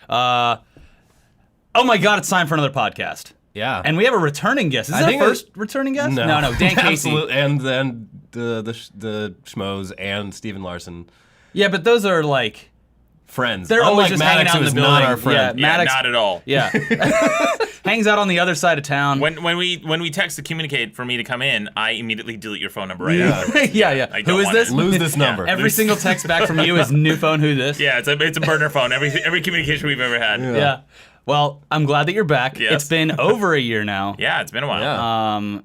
Oh my God, it's time for another podcast. Yeah. And we have a returning guest. Is this our first returning guest? No, Dan Casey. Absolutely. And then the Schmoes and Stephen Larson. Yeah, but those are like... friends. They're always just Maddox, hanging out in the who is building. not our friend. Yeah, Maddox, not at all. Yeah. Hangs out on the other side of town. When we text to communicate for me to come in, I immediately delete your phone number right after. Yeah. I Who don't is want this? it. Lose this number. Every single text back from you is new phone, who this? Yeah, it's a burner phone. Every communication we've ever had. Yeah. Well, I'm glad that you're back. Yes. It's been over a year now. Yeah, it's been a while.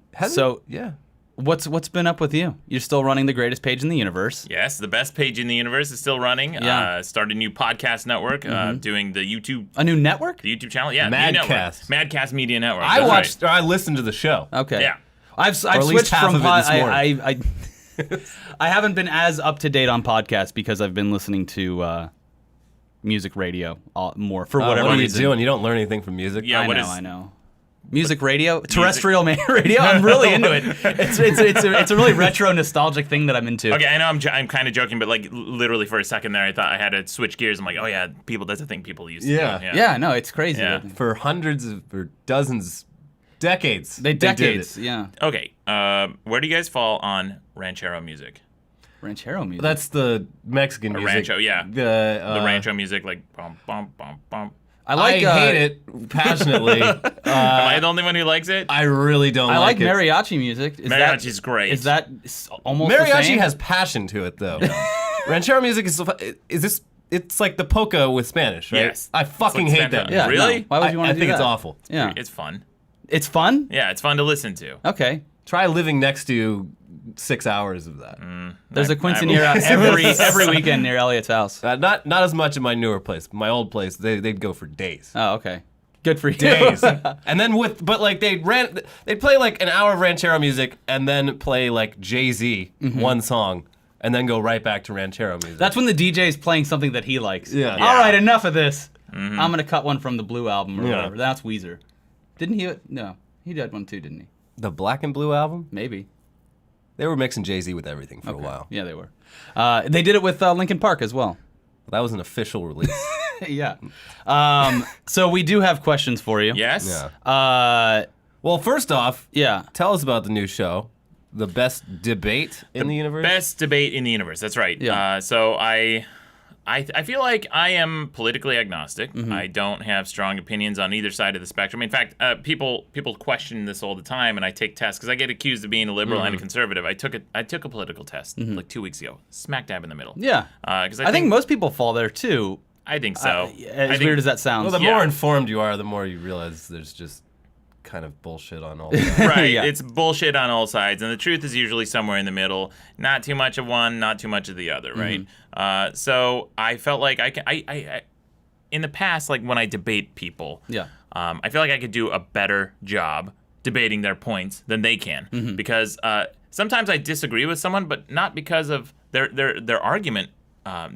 Yeah. What's been up with you? You're still running the greatest page in the universe. Yes, the best page in the universe is still running. Yeah. Started a new podcast network, doing the YouTube. A new network? The YouTube channel, yeah. Madcast. Madcast Media Network. I listened to the show. Okay. Yeah. I've least switched half from of it this morning. I haven't been as up to date on podcasts because I've been listening to music radio more for whatever what are you reason. doing? You don't learn anything from music? Yeah, I know. Music radio, terrestrial radio. I'm really into it. It's a really retro, nostalgic thing that I'm into. Okay, I know I'm kind of joking, but like literally for a second there, I thought I had to switch gears. I'm like, oh yeah, that's a thing people used to do. Yeah, no, it's crazy. Yeah. For hundreds or dozens, decades. Decades, did it. yeah. Okay, where do you guys fall on ranchero music? Ranchero music. That's the Mexican music. Rancho, yeah. The rancho music, like bum bum bum bum. I hate it passionately. Am I the only one who likes it? I really don't I like it. mariachi music. Mariachi's great. Is that almost Mariachi the same? has passion to it, though. Ranchero music is this. It's like the polka with Spanish, right? Yes. I fucking It's like hate that. Spanish. Yeah, Really? no. Why would you want to I do think that? it's awful. Yeah. It's fun. It's fun? Yeah, it's fun to listen to. Okay. Try living next to 6 hours of that. There's a quinceanera every weekend near Elliot's house. Not as much in my newer place. My old place, they'd go for days. Oh, okay. Good for you. Days. And then they'd play like an hour of ranchero music and then play like Jay-Z one song and then go right back to ranchero music. That's when the DJ is playing something that he likes. Yeah. All right, enough of this. I'm going to cut one from the Blue album or whatever. That's Weezer. Didn't he? No. He did one too, didn't he? the Black and Blue album. Maybe. They were mixing Jay-Z with everything for a while. Yeah, they were. They did it with Linkin Park as well. That was an official release. Yeah. So we do have questions for you. Yes? Yeah. Well, first off, Yeah. tell us about the new show, The Best Debate in the Universe. Best debate in the universe. That's right. Yeah. So I feel like I am politically agnostic. Mm-hmm. I don't have strong opinions on either side of the spectrum. In fact, people question this all the time, and I take tests because I get accused of being a liberal and a conservative. I took a political test like 2 weeks ago, smack dab in the middle. Yeah. Because I think most people fall there too. I think so. As weird as that sounds. Well, the Yeah. more informed you are, the more you realize there's just kind of bullshit on all sides. Right, Yeah. it's bullshit on all sides, and the truth is usually somewhere in the middle. Not too much of one, not too much of the other, right? So I felt like I in the past, like when I debate people, Yeah. I feel like I could do a better job debating their points than they can, because sometimes I disagree with someone, but not because of their argument.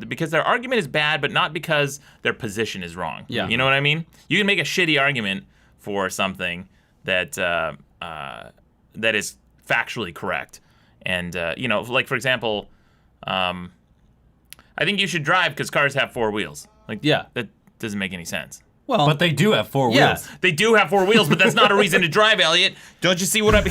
Because their argument is bad, but not because their position is wrong. Yeah. You know what I mean? You can make a shitty argument for something that that is factually correct, and like for example, I think you should drive because cars have 4 wheels. Like, Yeah. that doesn't make any sense. Well, But they do have 4 Yeah. wheels. They do have 4 wheels, but that's not a reason to drive, Elliot. Don't you see what I'm?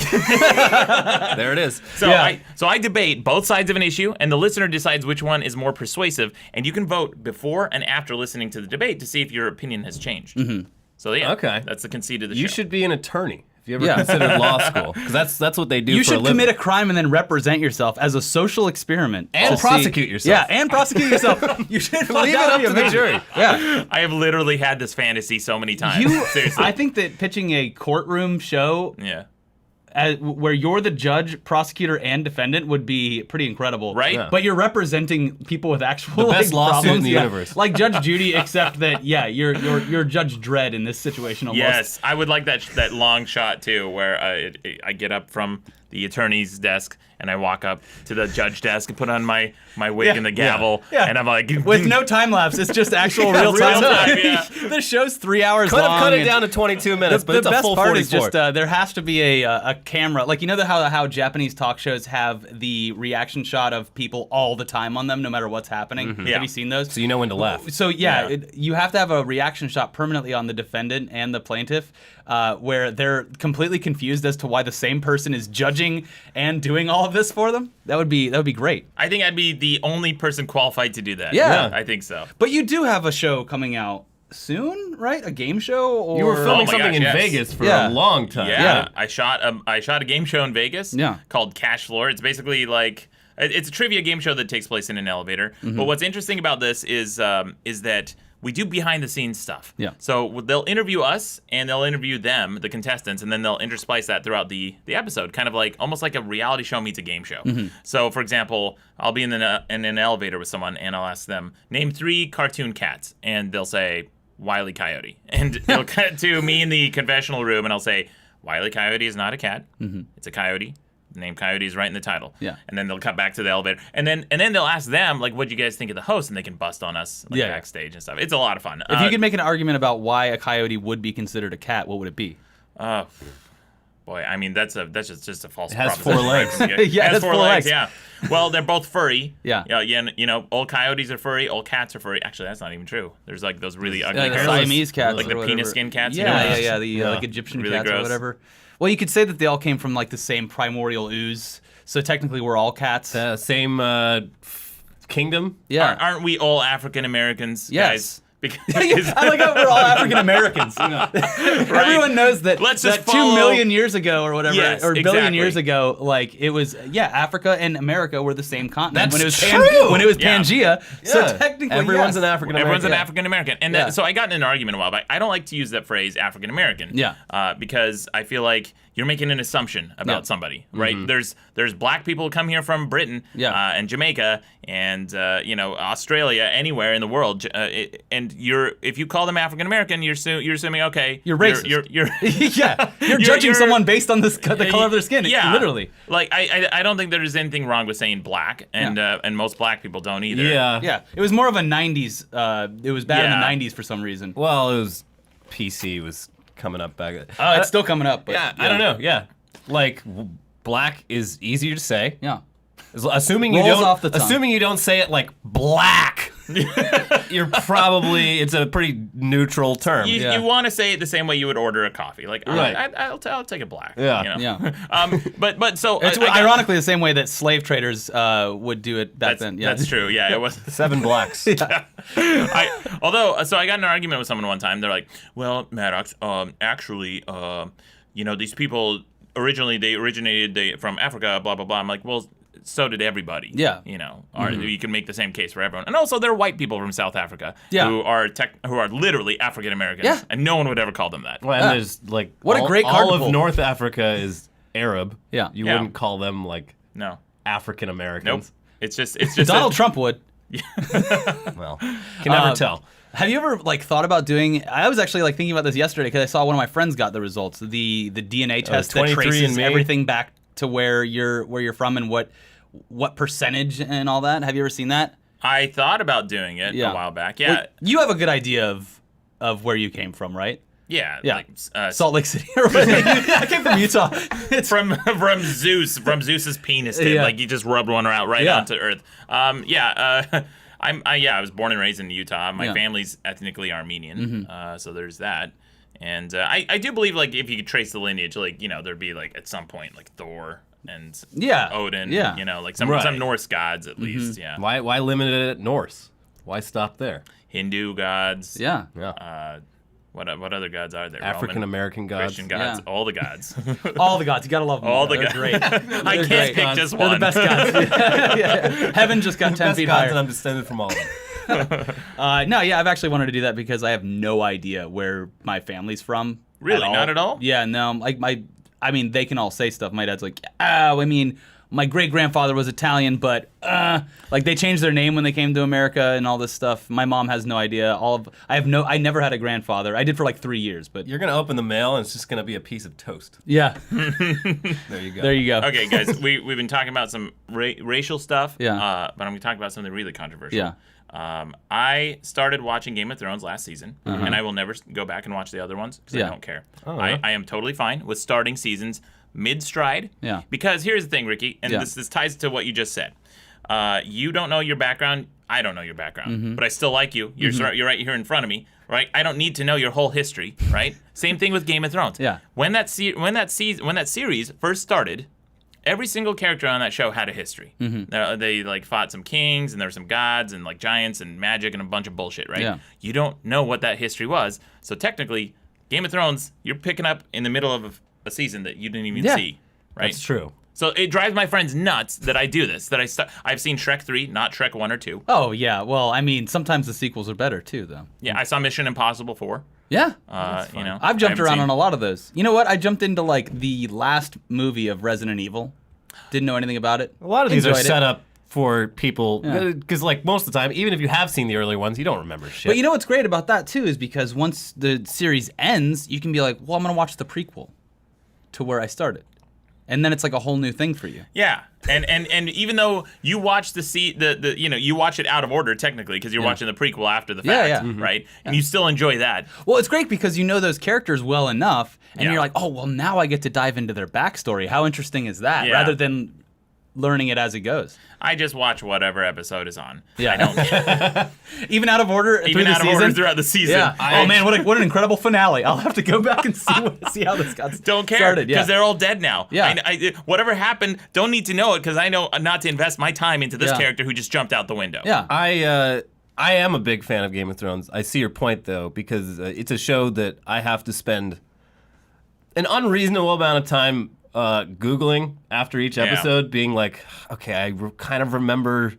There it is. So Yeah. I debate both sides of an issue, and the listener decides which one is more persuasive, and you can vote before and after listening to the debate to see if your opinion has changed. So yeah, Okay. that's the conceit of the You show. should be an attorney if you ever Yeah. considered law school, because that's what they do you for a should living. commit a crime and then represent yourself as a social experiment. And to see- prosecute yourself. Yeah, and prosecute yourself. You should Leave it up to the jury. Yeah. I have literally had this fantasy so many times. Seriously. I think that pitching a courtroom show yeah. where you're the judge, prosecutor, and defendant would be pretty incredible. Right? Yeah. But you're representing people with actual The best lawsuit problems. in the Yeah. universe. Like Judge Judy, except that you're Judge Dredd in this situation almost. Yes, I would like that long shot too, where I get up from the attorney's desk and I walk up to the judge desk and put on my wig Yeah, and the gavel, yeah. and I'm like, With no time lapse, it's just actual real real time. time, yeah. the show's 3 hours Could long. have cut it and down to 22 minutes, but the it's a best full part 44. is just there has to be a camera. Like, you know how Japanese talk shows have the reaction shot of people all the time on them, no matter what's happening? Yeah. Have you seen those? so you know when to laugh. So you have to have a reaction shot permanently on the defendant and the plaintiff, where they're completely confused as to why the same person is judging and doing all of this for them. That would be great. I think I'd be the only person qualified to do that. Yeah. I think so. But you do have a show coming out soon, right? A game show? Or You were filming my something gosh, in yes. Vegas for Yeah. a long time. Yeah, I shot a game show in Vegas. Yeah. Called Cash Floor. It's basically like it's a trivia game show that takes place in an elevator. But what's interesting about this is that we do behind the scenes stuff. Yeah. So they'll interview us and they'll interview them, the contestants, and then they'll intersplice that throughout the episode, kind of like almost like a reality show meets a game show. So for example, I'll be in an elevator with someone and I'll ask them, name 3 cartoon cats, and they'll say Wile E. Coyote, and it'll cut to me in the confessional room and I'll say Wile E. Coyote is not a cat, it's a coyote. The name Coyote is right in the title. Yeah. And then they'll cut back to the elevator. And then they'll ask them, like, what do you guys think of the host? And they can bust on us like, backstage and stuff. It's a lot of fun. If you could make an argument about why a coyote would be considered a cat, what would it be? Boy, I mean, that's just a false It has proposition. 4 legs. Yeah, it has 4 legs, legs. yeah. Well, they're both furry. Yeah. Yeah, you know, old coyotes are furry, old cats are furry. Actually, that's not even true. There's like those really ugly Like the hairless- Siamese cats, like or the whatever. penis skin cats. Yeah, you know? yeah, the Yeah. like Egyptian Really cats or gross. whatever. Well, you could say that they all came from like the same primordial ooze. So technically, we're all cats. Same kingdom. Yeah. Aren't we all African Americans, Yes. guys? Because I like how we're all African Americans. Everyone knows that, Let's that just 2 follow- million years ago or whatever, Yes, or billion exactly. years ago, like it was, Africa and America were the same continent That's when it was true! when it was Yeah. Pangea. So Yeah. technically, everyone's yes. an African American. Everyone's an Yeah. African American, and Yeah. so I got in an argument a while back. I don't like to use that phrase African American, Yeah. because I feel like you're making an assumption about Yeah. somebody, right? There's black people who come here from Britain, Yeah. and Jamaica, and Australia, anywhere in the world, and if you call them African American, you're assuming okay, You're racist. You're You're judging someone based on the color of their skin. Yeah, Literally. Like I don't think there's anything wrong with saying black, and most black people don't either. Yeah. Yeah, it was more of a '90s. It was bad Yeah. in the '90s for some reason. Well, it was PC was coming up back. Oh, it's still coming up. But, Yeah, I don't know. Yeah, like black is easier to say. Yeah. Assuming you Rolls don't. off the tongue. Assuming you don't say it like black. You're probably. It's a pretty neutral term. You want to say it the same way you would order a coffee, like Right. I'll take it black. Yeah. you know? Yeah. But so It's I got- ironically the same way that slave traders would do it back then. Yeah. That's true. Yeah, it was. 7 blacks. So I got in an argument with someone one time. They're like, "Well, Maddox, actually, these people they originated from Africa, blah blah blah." I'm like, "Well, so did everybody." Yeah. You can make the same case for everyone. And also, there are white people from South Africa Yeah. who are literally African Americans, Yeah. and no one would ever call them that. Well, and Yeah. there's like What a all, great all card to of pull. North Africa is Arab. Yeah. You Yeah. wouldn't call them like No, African Americans. nope. It's just Donald Trump would. Well, can never tell. Have you ever thought about doing? I was actually thinking about this yesterday because I saw one of my friends got the results. The DNA test that 23 traces and me? everything back to where you're from and what percentage and all that. Have you ever seen that? I thought about doing it Yeah. a while back. Yeah, Well, you have a good idea of where you came from, right? yeah, Yeah. Like, Salt Lake City. Or whatever. I came from Utah. It's from Zeus's penis tip. Yeah. Like he just rubbed one out right Yeah. onto Earth. I was born and raised in Utah. My Yeah. family's ethnically Armenian, so there's that. And I do believe if you could trace the lineage, there'd be at some point Thor and Yeah. Odin, Yeah. some Right. Norse gods at least, yeah. Why limit it at Norse? Why stop there? Hindu gods. Yeah. Yeah. What other gods are there? African Roman, American gods. Christian gods, Yeah. all the gods. All the gods. You gotta love them. All the They're gods. great. I They're can't great. pick just They're one. the best gods. Yeah. Heaven just got 10 Best feet gods, higher. and I'm descended from all of them. No, yeah, I've actually wanted to do that because I have no idea where my family's from. Really? Not at all? Yeah, no. They can all say stuff. My dad's like, my great grandfather was Italian, but they changed their name when they came to America and all this stuff. My mom has no idea. I never had a grandfather. I did for 3 years, but You're gonna open the mail and it's just gonna be a piece of toast. yeah. There you go. There you go. Okay, guys, we've been talking about some racial stuff. Yeah. But I'm going to talk about something really controversial. Yeah. I started watching Game of Thrones last season, and I will never go back and watch the other ones because I don't care. I am totally fine with starting seasons mid-stride. Yeah. Because here's the thing, Ricky, and this ties to what you just said. You don't know your background. I don't know your background, but I still like you. You're right here in front of me, right? I don't need to know your whole history, right? Same thing with Game of Thrones. Yeah. When that series first started, every single character on that show had a history. They like fought some kings, and there were some gods, and like giants, and magic, and a bunch of bullshit, right? Yeah. You don't know what that history was, so technically, Game of Thrones, you're picking up in the middle of a season that you didn't even see, right? That's true. So it drives my friends nuts that I do this. I've seen Shrek 3, not Shrek 1 or 2. Oh yeah. Well, I mean, sometimes the sequels are better too, though. Yeah, I saw Mission Impossible 4. Yeah. You know, I've jumped I haven't around seen- on a lot of those. You know what? I jumped into like the last movie of Resident Evil. Didn't know anything about it. A lot of these are Enjoyed it. set up for people, because like most of the time, even if you have seen the earlier ones, you don't remember shit. But you know what's great about that too is because once the series ends, you can be like, well, I'm gonna watch the prequel to where I started, and then it's like a whole new thing for you. Yeah, and even though you watch you watch it out of order technically because you're watching the prequel after the fact, right? And you still enjoy that. Well, it's great because you know those characters well enough, and Yeah. you're like, oh, well, now I get to dive into their backstory. How interesting is that? Yeah. Rather than learning it as it goes. I just watch whatever episode is on. Yeah. I don't Even out of order even through the out of season? order throughout the season. Yeah. Oh man, what an incredible finale! I'll have to go back and see how this got Don't care started. because Yeah. they're all dead now. Yeah. Whatever happened, don't need to know it because I know not to invest my time into this character who just jumped out the window. Yeah. I am a big fan of Game of Thrones. I see your point though, because it's a show that I have to spend an unreasonable amount of time Googling after each episode, being like, okay, I kind of remember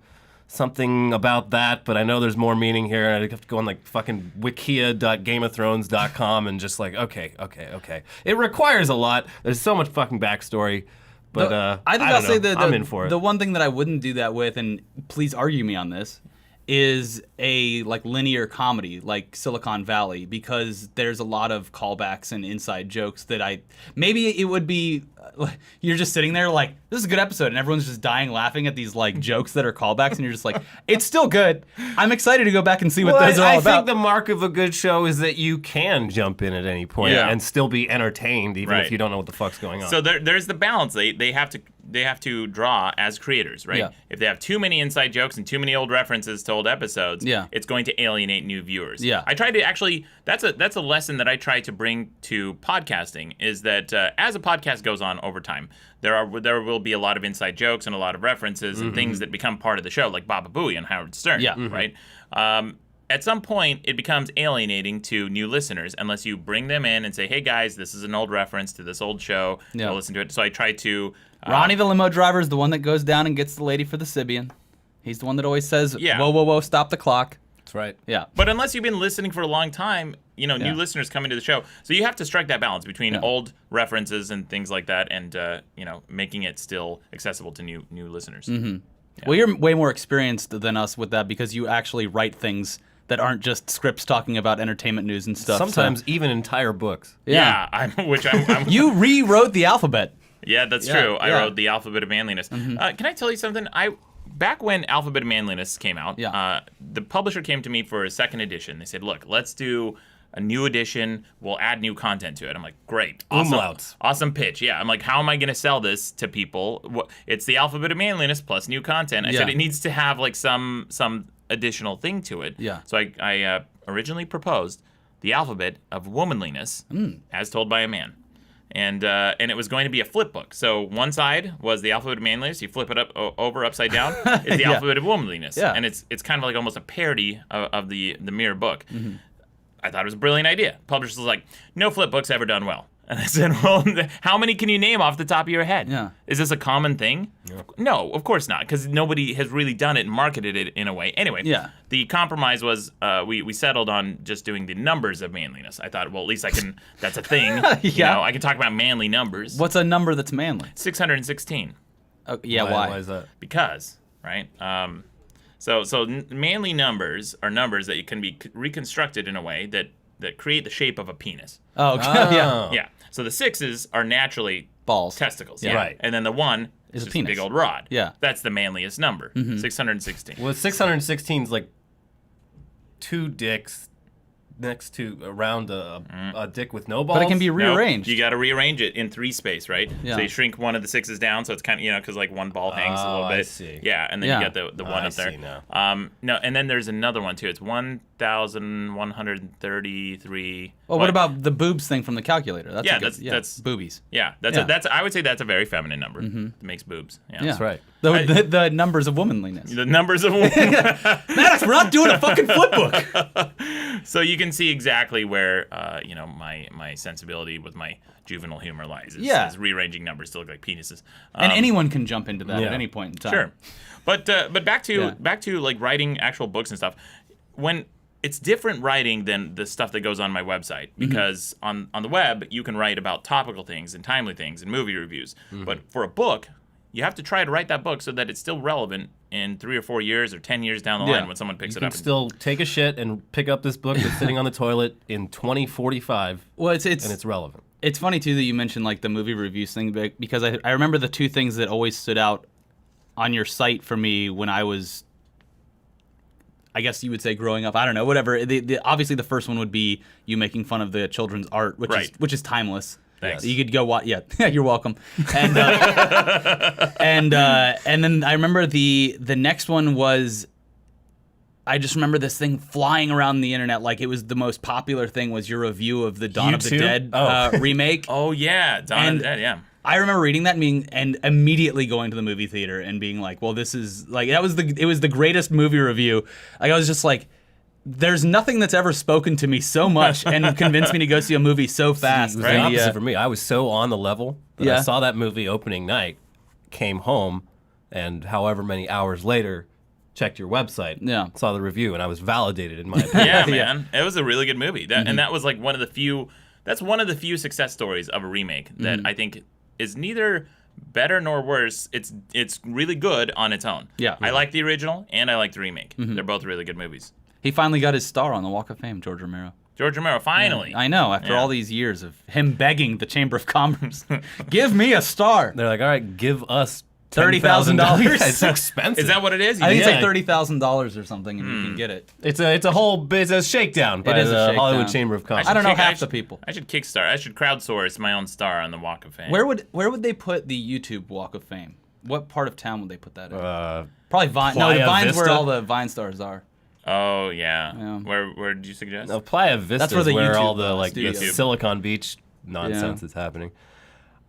something about that, but I know there's more meaning here. I have to go on like fucking wikia.gameofthrones.com and just like, okay. It requires a lot. There's so much fucking backstory. But I think don't I'll say know. I'm in for it. the one thing that I wouldn't do that with, and please argue me on this, is a like linear comedy like Silicon Valley, because there's a lot of callbacks and inside jokes that maybe it would be you're just sitting there like, this is a good episode, and everyone's just dying laughing at these like jokes that are callbacks, and you're just like, it's still good. I'm excited to go back and see what those are all I about. think the mark of a good show is that you can jump in at any point Yeah. and still be entertained, even Right. if you don't know what the fuck's going on. So there's the balance they have to draw as creators, right? Yeah. If they have too many inside jokes and too many old references to old episodes, it's going to alienate new viewers. Yeah. I try to actually that's a lesson that I try to bring to podcasting, is that as a podcast goes on over time, there will be a lot of inside jokes and a lot of references and things that become part of the show, like Baba Booey and Howard Stern, right? At some point, it becomes alienating to new listeners unless you bring them in and say, hey guys, this is an old reference to this old show. Yeah. Go listen to it. So I try to Ronnie the limo driver is the one that goes down and gets the lady for the Sibian. He's the one that always says, Yeah. whoa, whoa, whoa, stop the clock. That's right. Yeah. But unless you've been listening for a long time, new listeners come into the show. So you have to strike that balance between old references and things like that, and making it still accessible to new listeners. Mm-hmm. Yeah. Well, you're way more experienced than us with that because you actually write things that aren't just scripts talking about entertainment news and stuff. Sometimes even entire books. Yeah, I'm You rewrote the alphabet. Yeah, that's true. I wrote The Alphabet of Manliness. Can I tell you something? Back when Alphabet of Manliness came out, the publisher came to me for a second edition. They said, look, let's do a new edition. We'll add new content to it. I'm like, great. Awesome. Umlauts. Awesome pitch. Yeah. I'm like, how am I going to sell this to people? It's the Alphabet of Manliness plus new content. I said it needs to have like some additional thing to it. Yeah. So I originally proposed the Alphabet of Womanliness as told by a man. And it was going to be a flip book. So one side was the Alphabet of Manliness. You flip it over upside down. It's the Alphabet of Womanliness. Yeah. And it's kind of like almost a parody of the mirror book. I thought it was a brilliant idea. Publisher was like, no flip book's ever done well. And I said, well, how many can you name off the top of your head? Yeah. Is this a common thing? Yeah. No, of course not, because nobody has really done it and marketed it in a way. Anyway, the compromise was we settled on just doing the numbers of manliness. I thought, well, at least that's a thing. I can talk about manly numbers. What's a number that's manly? 616. Oh, yeah, why? is that? Because, right? So manly numbers are numbers that can be reconstructed in a way that create the shape of a penis. Oh, okay. Yeah. Yeah. So the 6s are naturally Balls. testicles. Yeah. Right. And then the 1 is a just penis. a big old rod. Yeah. That's the manliest number. 616. Well, 616 is like two dicks next to around a dick with no balls. But it can be No, rearranged. you got to rearrange it in 3 space, right? Yeah. So you shrink one of the 6s down, so it's kind of, because like one ball hangs a little bit. I see. Yeah, and then Yeah. you got the one I up there. see now. No, and then there's another one too. It's 1,133. Well, what about the boobs thing from the calculator? That's Yeah, a good, that's- boobies. Yeah, I would say that's a very feminine number. That makes boobs. Yeah. Yeah, That's right. The numbers of womanliness. The numbers of women. Maddox, we're not doing a fucking flip book. So you can see exactly where my sensibility with my juvenile humor lies. Is rearranging numbers to look like penises. And anyone can jump into that Yeah. at any point in time. Sure, but back to like writing actual books and stuff. When it's different writing than the stuff that goes on my website, because on the web you can write about topical things and timely things and movie reviews. But for a book, you have to try to write that book so that it's still relevant in 3 or 4 years or 10 years down the line when someone picks You it can up. still take a shit and pick up this book that's sitting on the toilet in 2045, Well, and it's relevant. It's funny too that you mentioned like the movie reviews thing, because I remember the two things that always stood out on your site for me when I was, I guess you would say, growing up. I don't know, whatever. Obviously, the first one would be you making fun of the children's art, which is timeless. Thanks. You could go watch. Yeah, you're welcome. And and then I remember the next one was, I just remember this thing flying around the internet like it was the most popular thing, was your review of the Dawn of the YouTube? Dead remake. Oh yeah, Dawn of the Dead. Yeah. I remember reading that and immediately going to the movie theater and being like, well, this is like, it was the greatest movie review. Like, I was just like, there's nothing that's ever spoken to me so much and convinced me to go see a movie so fast. It was the opposite for me. I was so on the level that I saw that movie opening night, came home, and however many hours later, checked your website, saw the review, and I was validated in my opinion. Yeah, man. It was a really good movie. And that was like one of the few success stories of a remake that I think is neither better nor worse. It's really good on its own. Yeah. I like the original and I like the remake. They're both really good movies. He finally got his star on the Walk of Fame, George Romero. George Romero, finally. I know, after all these years of him begging the Chamber of Commerce, give me a star. They're like, all right, give us $30,000. It's expensive. Is that what it is? I think it's Yeah. like $30,000 or something, and you can get it. It's a shakedown by is a the shakedown. Hollywood Chamber of Commerce. I don't know I half should- the people. I should Kickstart. I should crowdsource my own star on the Walk of Fame. Where would they put the YouTube Walk of Fame? What part of town would they put that in? Uh, Probably Vine. No, Playa Vine's where Vista? all the Vine stars are. Oh yeah. Yeah. Where did you suggest? no, Playa Vista That's where is the where YouTube, all the like studios. the Silicon Beach nonsense Yeah. is happening.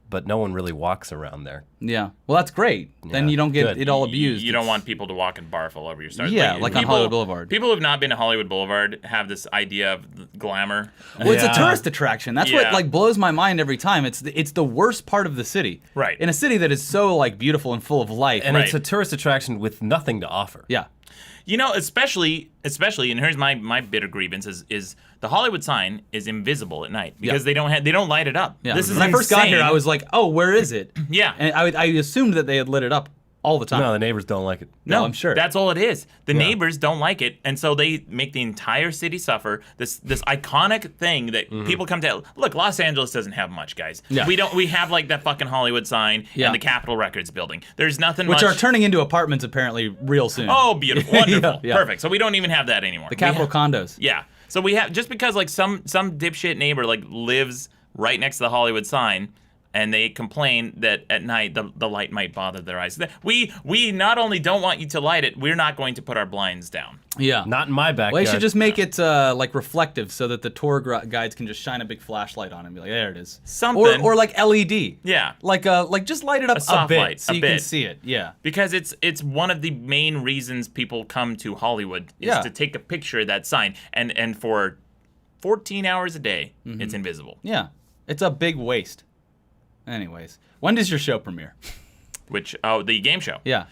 But no one really walks around there. Yeah. Well, that's great. Then Yeah, you don't get good. it all abused. You don't want people to walk and barf all over your stars. Yeah, like on people- Hollywood Boulevard. People who have not been to Hollywood Boulevard have this idea of glamour. Well, it's a Yeah. tourist attraction. That's Yeah. what like blows my mind every time. It's the worst part of the city. Right. In a city that is so like beautiful and full of life. And Right. it's a tourist attraction with nothing to offer. Yeah. You know, especially, and here's my bitter grievance is the Hollywood sign is invisible at night because they don't light it up. Yeah. This is when I first got here, insane. I was like, oh, where is it? Yeah. And I assumed that they had lit it up all the time. No, the neighbors don't like it. No, I'm sure. That's all it is. The neighbors don't like it, and so they make the entire city suffer. This iconic thing that people come to. Look, Los Angeles doesn't have much, guys. Yeah. We have like that fucking Hollywood sign Yeah. and the Capitol Records building. There's nothing Which much. are turning into apartments apparently real soon. Oh, beautiful, wonderful, Yeah. perfect. So we don't even have that anymore. the Capitol condos. Yeah. So we have, just because like some dipshit neighbor like lives right next to the Hollywood sign, and they complain that at night the light might bother their eyes. We not only don't want you to light it, we're not going to put our blinds down. Yeah. Not in my backyard. Well, you should just make it like reflective so that the tour guides can just shine a big flashlight on it and be like, there it is. Something. Or like LED. Yeah. Like just light it up a, soft bit light, so a you can bit. see it. Yeah. Because it's one of the main reasons people come to Hollywood is Yeah. to take a picture of that sign, and for 14 hours a day it's invisible. Yeah. It's a big waste. Anyways, when does your show premiere? Which the game show. Yeah.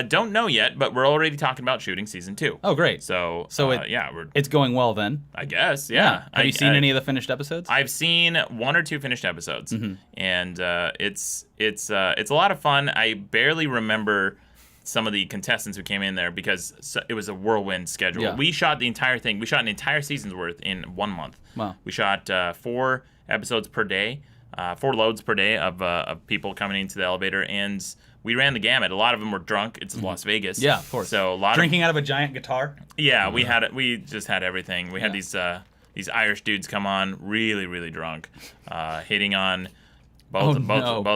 Don't know yet, but we're already talking about shooting season 2. Oh, great. So we're It's going well then. I guess yeah. Have you seen any of the finished episodes? I've seen 1 or 2 finished episodes, and it's a lot of fun. I barely remember some of the contestants who came in there because it was a whirlwind schedule. Yeah. We shot the entire thing. We shot an entire season's worth in 1 month. Wow. We shot 4 episodes per day, 4 loads per day of people coming into the elevator, and we ran the gamut. A lot of them were drunk. It's Las Vegas. Yeah, of course. So a lot Drinking out of a giant guitar. Yeah, we just had everything. We had these Irish dudes come on, really, really drunk, hitting on both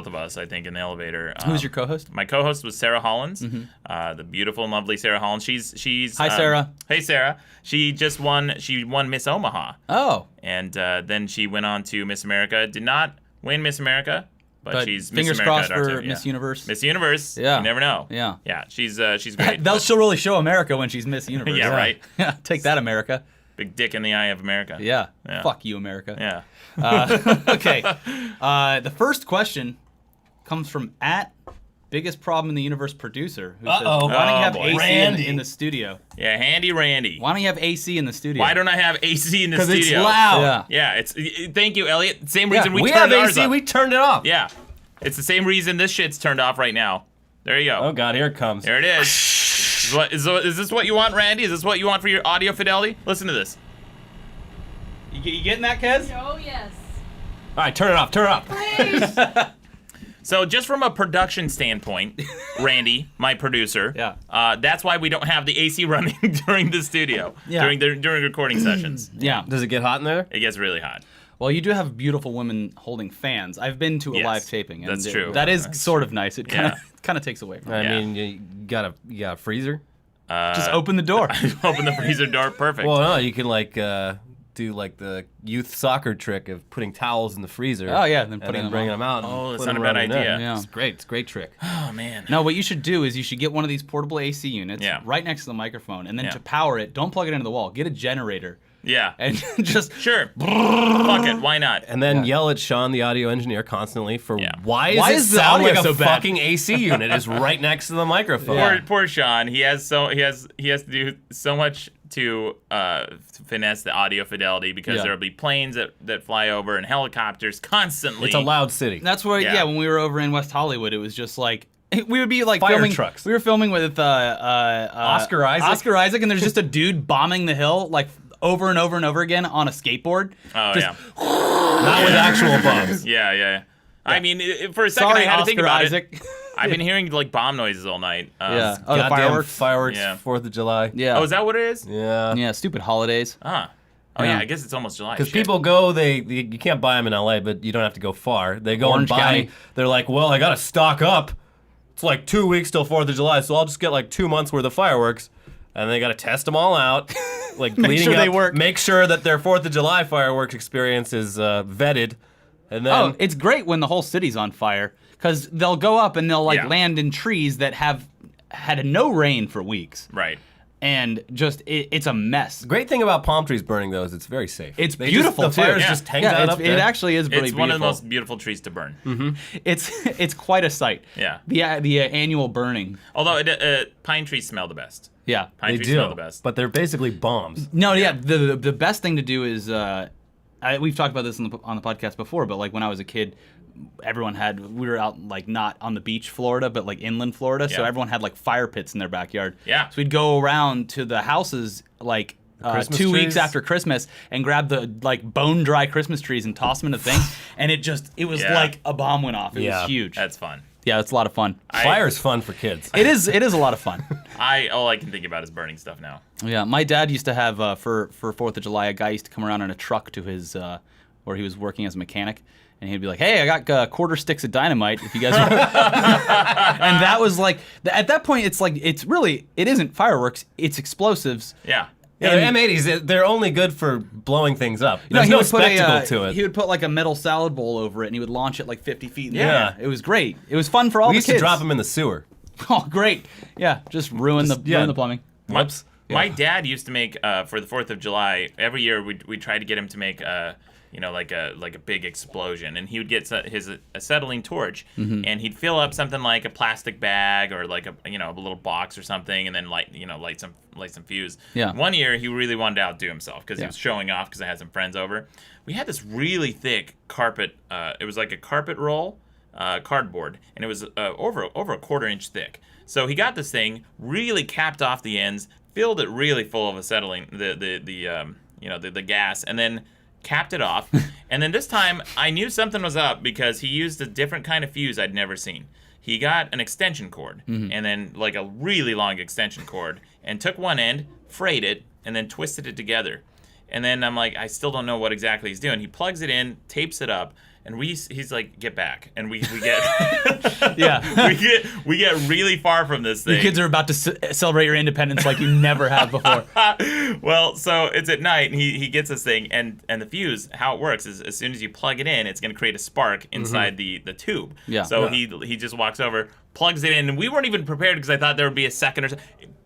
of us, I think, in the elevator. Who's your co-host? My co-host was Sarah Hollins, the beautiful and lovely Sarah Hollins. She's Hi, Sarah. Hey, Sarah. She just won. She won Miss Omaha. Oh. And then she went on to Miss America. Did not win Miss America, but she's fingers Miss America crossed for yeah. Miss Universe. Miss Universe. Yeah. You never know. Yeah. Yeah. She's great. She'll really show America when she's Miss Universe. Yeah, right. Yeah, take that, America. Big dick in the eye of America. Yeah. Yeah. Fuck you, America. Yeah. Okay. The first question comes from Biggest Problem in the Universe producer, who says, Uh-oh. why don't you have boy. AC Randy. in the studio? Yeah, Handy Randy. Why don't you have AC in the studio? Why don't I have AC in the Because studio? it's loud. Yeah. Yeah, it's. Thank you, Elliot. Same reason we We turned have ours AC. up. We turned it off. Yeah, it's the same reason this shit's turned off right now. There you go. Oh God, here it comes. There it is. Is this what you want, Randy? Is this what you want for your audio fidelity? Listen to this. You getting that, Kez? Oh, yes. All right, turn it off. Turn it off. Please. So just from a production standpoint, Randy, my producer, that's why we don't have the AC running during the studio, during recording sessions. Yeah. Does it get hot in there? It gets really hot. Well, you do have beautiful women holding fans. I've been to a Yes, live taping, and that's true. That is That's sort of nice. It kind of takes away from it. I Yeah. mean, you got a freezer. Just open the door. Open the freezer door. Perfect. Well, no, you can do like the youth soccer trick of putting towels in the freezer. Oh, yeah, then and putting them bringing on. them out. Oh, and it's putting not a them bad around the net. idea. Yeah. It's great. It's a great trick. oh man. No, what you should do is you should get one of these portable AC units Yeah. right next to the microphone, and then Yeah. to power it, don't plug it into the wall. Get a generator Yeah. and just Sure. Fuck it. Why not? And then yell at Sean, the audio engineer, constantly for Yeah. why Why it is the sound audio like a so bad? fucking AC unit is right next to the microphone. Yeah. Poor Sean. He has to do so much to finesse the audio fidelity because Yeah. there'll be planes that fly over and helicopters constantly. It's a loud city. That's where, Yeah. when we were over in West Hollywood, it was just like we would be like Fire filming. trucks. We were filming with Oscar Isaac? Oscar Isaac, and there's just a dude bombing the hill like over and over and over again on a skateboard. Oh Just- yeah. Not with actual bombs. Yeah. I mean, for a second, Sorry, I had to Oscar think about Isaac. it. I've been hearing like bomb noises all night. Yeah. Oh, the Goddamn fireworks. Yeah. 4th of July. Yeah. Oh, is that what it is? Yeah. Yeah. Stupid holidays. Ah. Oh yeah. Yeah. I guess it's almost July. Because Shit. people go, you can't buy them in LA, but you don't have to go far. They go Orange and buy. County. They're like, well, I gotta stock up. It's like 2 weeks till 4th of July, so I'll just get like 2 months worth of fireworks, and they gotta test them all out, like Make leading sure up, they work. Make sure that their 4th of July fireworks experience is vetted, and then Oh, it's great when the whole city's on fire because they'll go up and they'll like Yeah. land in trees that have had no rain for weeks, Right. and just it's a mess. the great thing about palm trees burning though is it's very safe. It's They beautiful just, the too. fires Yeah. just hangs out it's, up there. it actually is really It's beautiful. one of the most beautiful trees to burn. It's quite a sight. Yeah. The annual burning. Although pine trees smell the best. Yeah. Pine They trees do, smell the best. but they're basically bombs. No, yeah. The best thing to do is we've talked about this on the podcast before, but like when I was a kid, we were out like not on the beach Florida, but like inland Florida, so Yeah. everyone had like fire pits in their backyard. Yeah. So we'd go around to the houses like 2 Christmas weeks trees? after Christmas and grab the like bone dry Christmas trees and toss them in a thing, and it was Yeah. like a bomb went off. It Yeah. was huge. That's fun. Yeah, it's a lot of fun. Fire's fun for kids. It is a lot of fun. All I can think about is burning stuff now. Yeah, my dad used to have for 4th of July, a guy used to come around in a truck to his where he was working as a mechanic, and he'd be like, "Hey, I got quarter sticks of dynamite. If you guys," and that was like at that point, it's like it isn't fireworks, it's explosives. Yeah. Yeah, And- the M80s, they're only good for blowing things up. You know, There's he no would put spectacle to it. He would put like a metal salad bowl over it, and he would launch it like 50 feet in the Yeah. air. It was great. It was fun for all We the used kids. to drop them in the sewer. Oh, great! Yeah, just ruin the plumbing. Whoops. My dad used to make for the 4th of July every year. We try to get him to make like a big explosion, and he would get his acetylene torch, and he'd fill up something like a plastic bag or like a little box or something, and then light some fuse. Yeah. One year he really wanted to outdo himself because he Yeah. was showing off because I had some friends over. We had this really thick carpet. It was like a carpet roll. Cardboard, and it was over a quarter-inch thick. So he got this thing, really capped off the ends, filled it really full of acetylene, the gas, and then capped it off, and then this time I knew something was up because he used a different kind of fuse I'd never seen. He got an extension cord, and then like a really long extension cord, and took one end, frayed it, and then twisted it together. And then I'm like, I still don't know what exactly he's doing. He plugs it in, tapes it up, and he's like, get back. And we get Yeah. we get really far from this thing. Your kids are about to celebrate your independence like you never have before. Well, so it's at night, and he gets this thing, and the fuse, how it works is as soon as you plug it in, it's going to create a spark inside the tube. Yeah. So he just walks over, plugs it in, and we weren't even prepared because I thought there would be a second or so.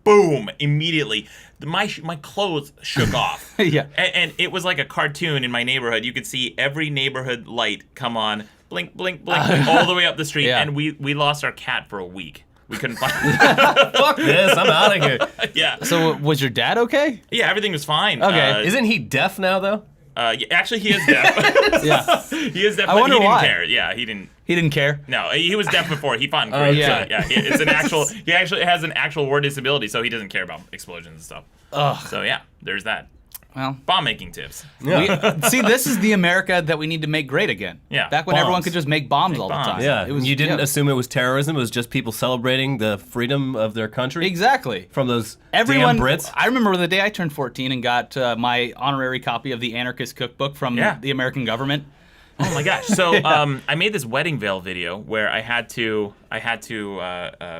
Boom! Immediately, my clothes shook off. Yeah. And it was like a cartoon in my neighborhood. You could see every neighborhood light come on, blink, blink, blink, all the way up the street, Yeah. and we lost our cat for a week. We couldn't find Fuck this, I'm out of here. Yeah. So was your dad okay? Yeah, everything was fine. Okay. Isn't he deaf now, though? Yeah, actually, he is deaf. Yeah. He is deaf, I but wonder he didn't why. care. Yeah, he didn't. He didn't care. No, he was deaf before. He fought in Korea. yeah. So, yeah, it's an actual. He actually has an actual word disability, so he doesn't care about explosions and stuff. Ugh. So yeah, there's that. Well, Bomb making tips. see, this is the America that we need to make great again. Yeah, Back when everyone bombs. could just make bombs all bombs. the time. Yeah, It was, you didn't yeah. assume it was terrorism. It was just people celebrating the freedom of their country Exactly. from those Everyone, damn Brits. I remember the day I turned 14 and got my honorary copy of the Anarchist Cookbook from Yeah. the American government. Oh my gosh! So I made this wedding veil video where I had to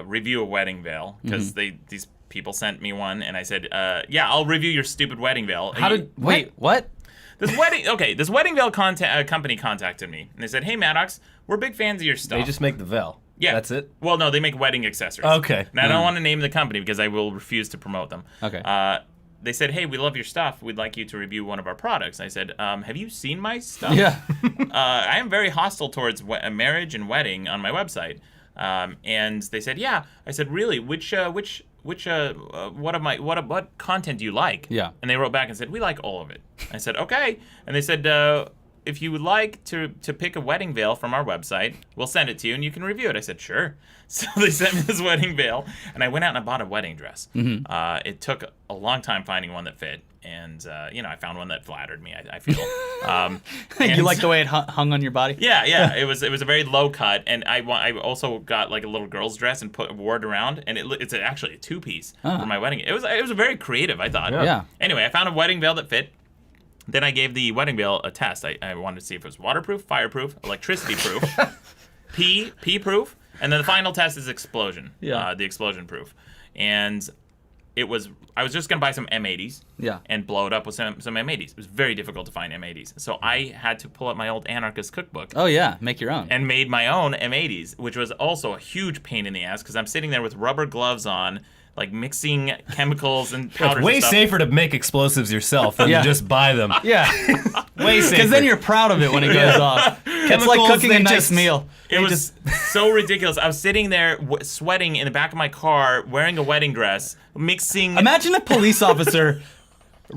review a wedding veil because these people sent me one, and I said, yeah, I'll review your stupid wedding veil. Wait, what? This wedding veil company contacted me, and they said, hey Maddox, we're big fans of your stuff. They just make the veil. Yeah. That's it? Well, no, they make wedding accessories. Okay. And I don't want to name the company because I will refuse to promote them. Okay. They said, hey, we love your stuff. We'd like you to review one of our products. I said, have you seen my stuff? Yeah. I am very hostile towards marriage and wedding on my website. And they said, yeah. I said, really? What content do you like? Yeah. And they wrote back and said, we like all of it. I said, okay. And they said, if you would like to pick a wedding veil from our website, we'll send it to you and you can review it. I said, sure. So they sent me this wedding veil, and I went out and I bought a wedding dress. It took a long time finding one that fit, and I found one that flattered me, I feel. You like the way it hung on your body? Yeah. It was a very low cut, and I also got like a little girl's dress and wore it around, and it's actually a two-piece for my wedding. It was very creative, I thought. Yeah. Anyway, I found a wedding veil that fit. Then I gave the wedding veil a test. I wanted to see if it was waterproof, fireproof, electricity-proof, pee-proof, and then the final test is explosion. Yeah. The explosion-proof. And I was just going to buy some M80s Yeah. and blow it up with some M80s. It was very difficult to find M80s. So I had to pull up my old Anarchist Cookbook Oh, yeah. Make your own. and made my own M80s, which was also a huge pain in the ass because I'm sitting there with rubber gloves on, like mixing chemicals and powders It's way and stuff. safer to make explosives yourself than Yeah. to just buy them. Yeah. Way safer. Because then you're proud of it when it goes off. It's like Chemicals, cooking a they nice just- meal. It was so ridiculous. I was sitting there sweating in the back of my car, wearing a wedding dress, mixing. Imagine a police officer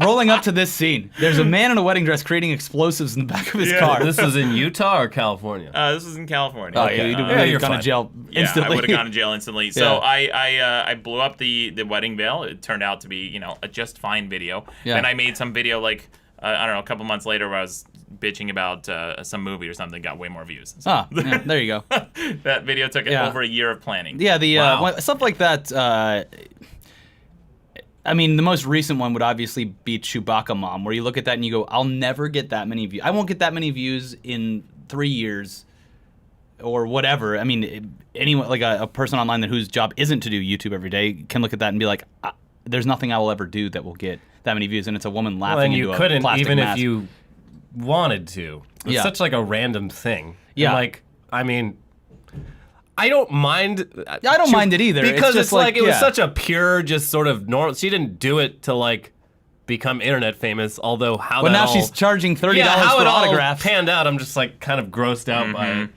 rolling up to this scene. There's a man in a wedding dress creating explosives in the back of his Yeah. car. This was in Utah or California? This was in California. Oh, yeah, you'd have you're gone to fine. jail Yeah, instantly. I would have gone to jail instantly. So I blew up the wedding veil. It turned out to be a just fine video. Yeah. And I made some video like I don't know, a couple months later where I was bitching about some movie or something, got way more views. So Oh, yeah, there you go. that video took Yeah. over a year of planning. Yeah, the Wow. stuff like that. I mean, the most recent one would obviously be Chewbacca Mom, where you look at that and you go, "I'll never get that many views. I won't get that many views in 3 years, or whatever." I mean, anyone like a person online whose job isn't to do YouTube every day can look at that and be like, "There's nothing I will ever do that will get that many views," and it's a woman laughing Well, and into you a couldn't plastic even mask. if you wanted to. It's Yeah. such like a random thing. Yeah. And, like, I mean, I don't mind. I don't mind it either. It's Because just it's like, it was yeah. such a pure, just sort of normal. She didn't do it to like become internet famous. Although how But that now all, she's charging $30 how for it all autographs. panned out. I'm just like kind of grossed out by it.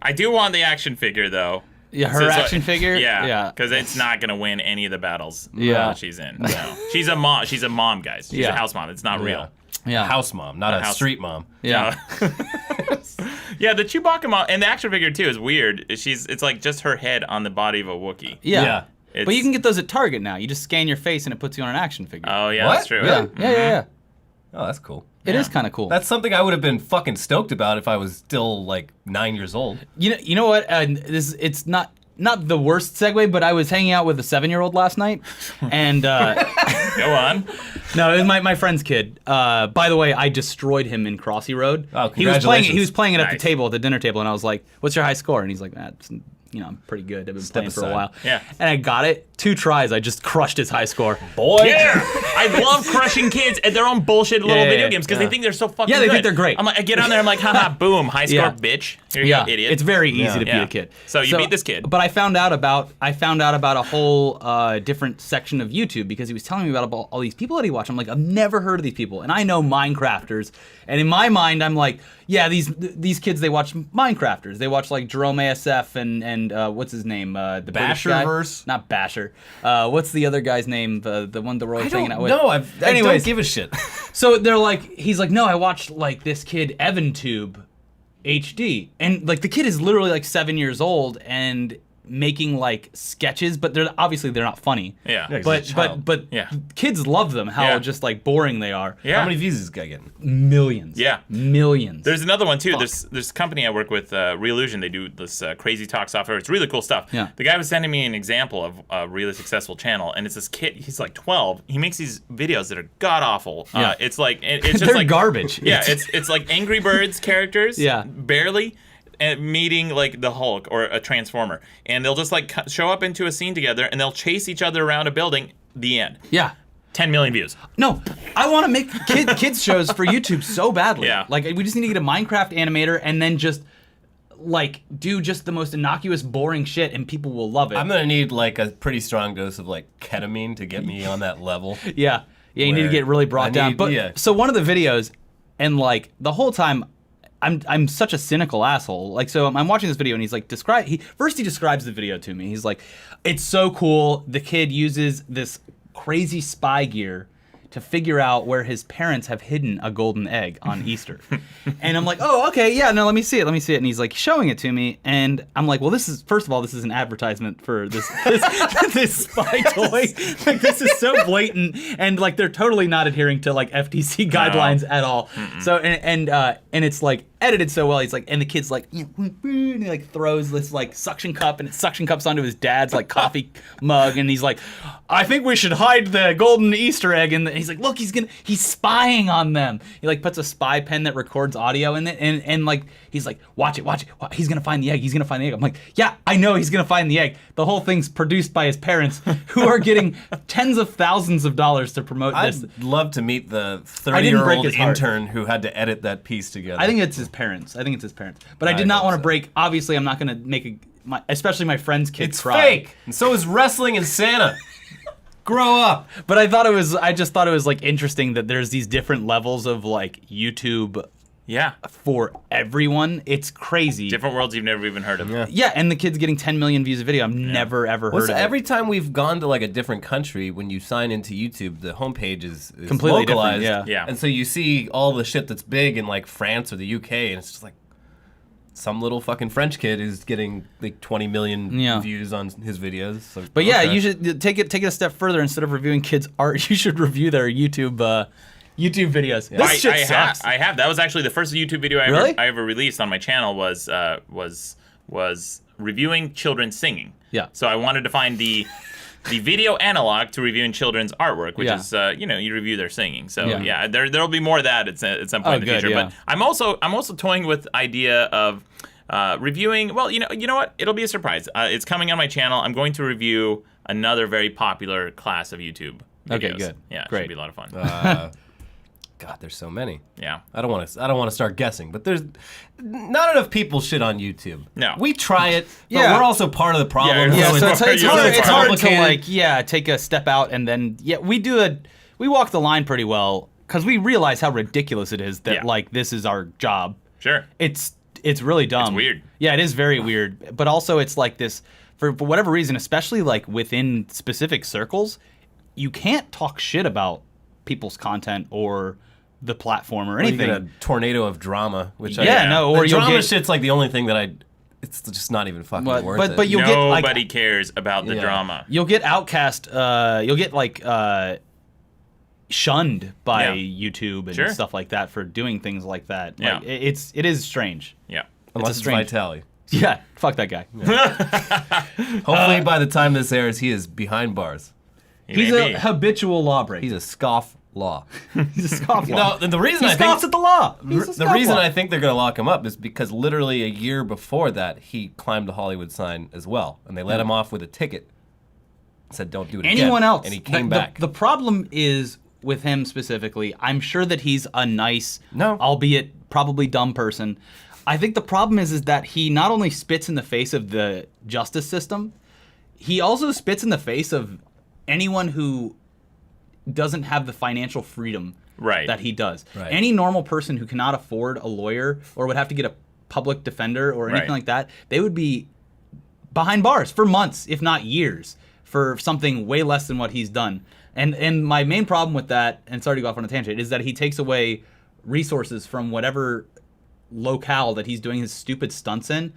I do want the action figure though. Yeah, her So it's like- action figure. Yeah, because it's not gonna win any of the battles Yeah. she's in. No. She's a mom. She's a mom, guys. She's Yeah. a house mom. It's not real. Yeah. House mom, not a house- street mom. Yeah. Yeah, the Chewbacca mom and the action figure too is weird. It's like just her head on the body of a Wookiee. Yeah. Yeah. But you can get those at Target now. You just scan your face and it puts you on an action figure. Oh yeah, What? that's true. yeah. Yeah. Oh, that's cool. It is kind of cool. That's something I would have been fucking stoked about if I was still like 9 years old. You know what? It's not the worst segue, but I was hanging out with a 7-year-old last night, and Go on. no, it was my friend's kid. By the way, I destroyed him in Crossy Road. Oh, He was congratulations. playing it at the Nice. table, at the dinner table, and I was like, "What's your high score?" And he's like, I'm pretty good. I've been playing for a aside. while. Yeah. And I got it. 2 tries, I just crushed his high score. Boy. Yeah, I love crushing kids at their own bullshit little Yeah, video games because yeah. they think they're so fucking Yeah, they good. think they're great. I'm like, I get on there, I'm like, haha, boom, high score, Yeah. bitch. Here you go, idiot. It's very easy Yeah. to beat Yeah. a kid. So you beat this kid. But I found out about a whole different section of YouTube because he was telling me about all these people that he watched. I'm like, I've never heard of these people, and I know Minecrafters. And in my mind, I'm like, yeah, these kids, they watch Minecrafters. They watch like Jerome ASF and what's his name, the British guy? Basherverse? Not Basher. What's the other guy's name? The one that we're I always don't hanging out with. know. I don't Anyways. give a shit. So he's like, no, I watched like this kid EvanTube HD, and like the kid is literally like 7 years old and making like sketches, but they're not funny. Yeah. Yeah, 'cause But he's a child. but Yeah. kids love them. How Yeah. just like boring they are. Yeah. How many views is this guy getting? Millions. Yeah. Millions. There's another one too. There's a company I work with, Reillusion. They do this crazy talk software. It's really cool stuff. Yeah. The guy was sending me an example of a really successful channel, and it's this kid. He's like 12. He makes these videos that are god awful. Yeah. It's like it's just They're like garbage. Yeah, it's like Angry Birds characters. Yeah. Barely. And meeting like the Hulk or a Transformer, and they'll just like show up into a scene together, and they'll chase each other around a building. The end. Yeah. 10 million views. No, I want to make kids shows for YouTube so badly. Yeah. Like we just need to get a Minecraft animator and then just like do just the most innocuous, boring shit, and people will love it. I'm gonna need like a pretty strong dose of like ketamine to get me on that level. Yeah, you need to Where get really brought I down. need- But yeah. so one of the videos, and like the whole time, I'm such a cynical asshole. Like so, I'm watching this video, and he's like he describes the video to me. He's like, it's so cool. The kid uses this crazy spy gear to figure out where his parents have hidden a golden egg on Easter. And I'm like, oh, okay, yeah, no, let me see it. And he's like showing it to me, and I'm like, well, first of all, this is an advertisement for this this spy toy. Like this is so blatant, and like they're totally not adhering to like FTC guidelines at all. So and it's like edited so well. He's like, and the kid's like, and he like throws this like suction cup, and it suction cups onto his dad's like coffee mug, and he's like, I think we should hide the golden Easter egg. And he's like, look, he's spying on them. He like puts a spy pen that records audio in it, and like he's like, watch it. He's gonna find the egg. I'm like, yeah, I know he's gonna find the egg. The whole thing's produced by his parents, who are getting tens of thousands of dollars to promote this. I'd love to meet the I didn't break 30-year-old his heart. intern who had to edit that piece together. I think it's his parents. But I did I not hope want to so. break. Obviously, I'm not gonna make especially my friend's kid it's cry. fake, and so is wrestling and Santa. Grow up. But I just thought it was like interesting that there's these different levels of like YouTube Yeah. for everyone. It's crazy. Different worlds you've never even heard of. Yeah. Yeah, and the kid's getting 10 million views a video. I've never ever Well, heard so of every it. time we've gone to like a different country, when you sign into YouTube, the homepage is Completely different, localized. yeah. Yeah. And so you see all the shit that's big in like France or the UK, and it's just like some little fucking French kid is getting like 20 million Yeah. views on his videos. So, But yeah, okay. you should take it a step further. Instead of reviewing kids' art, you should review their YouTube videos. This shit sucks. I have. That was actually the first YouTube video Really? I ever released on my channel was reviewing children singing. Yeah. So I wanted to find the video analog to reviewing children's artwork, which Yeah. is you review their singing. So Yeah. there'll be more of that at some point in the good, future. yeah. But I'm also toying with the idea of reviewing. Well, you know what? It'll be a surprise. It's coming on my channel. I'm going to review another very popular class of YouTube videos. Okay, good. Yeah, it Great. should be a lot of fun. God, there's so many. Yeah. I don't want to start guessing, but there's not enough people shit on YouTube. No. We try it, but Yeah. we're also part of the problem. Yeah, Yeah, so it's You're hard, so it's hard to complicated. take a step out and then we walk the line pretty well because we realize how ridiculous it is that Yeah. like this is our job. Sure. It's really dumb. It's weird. Yeah, it is very weird. But also it's like this for whatever reason, especially like within specific circles, you can't talk shit about people's content or the platform or Or you anything. get a tornado of drama, which or the you'll drama get shit's like the only thing that it's just not even fucking worth it. but you'll get like Nobody cares about the Yeah. drama. you'll get outcast. You'll get like shunned by Yeah. YouTube and Sure. stuff like that for doing things like that. Yeah. Like, it is strange. Yeah. Unless it's strange- Vitali. Yeah, fuck that guy. Hopefully by the time this airs, he is behind bars. He's Maybe. a habitual lawbreaker. He's a scoff law. He's a scoff. No, the reason he I think scoffs at the law. He's a the scoff reason law. I think they're gonna lock him up is because literally a year before that he climbed the Hollywood sign as well, and they let him off with a ticket. Said don't do it again. Anyone else, and he came the, back. The problem is with him specifically. I'm sure that he's a nice, albeit probably dumb person. I think the problem is that he not only spits in the face of the justice system, he also spits in the face of anyone who doesn't have the financial freedom that he does. Right. Any normal person who cannot afford a lawyer or would have to get a public defender or anything like that, they would be behind bars for months, if not years, for something way less than what he's done. And my main problem with that, and sorry to go off on a tangent, is that he takes away resources from whatever locale that he's doing his stupid stunts in.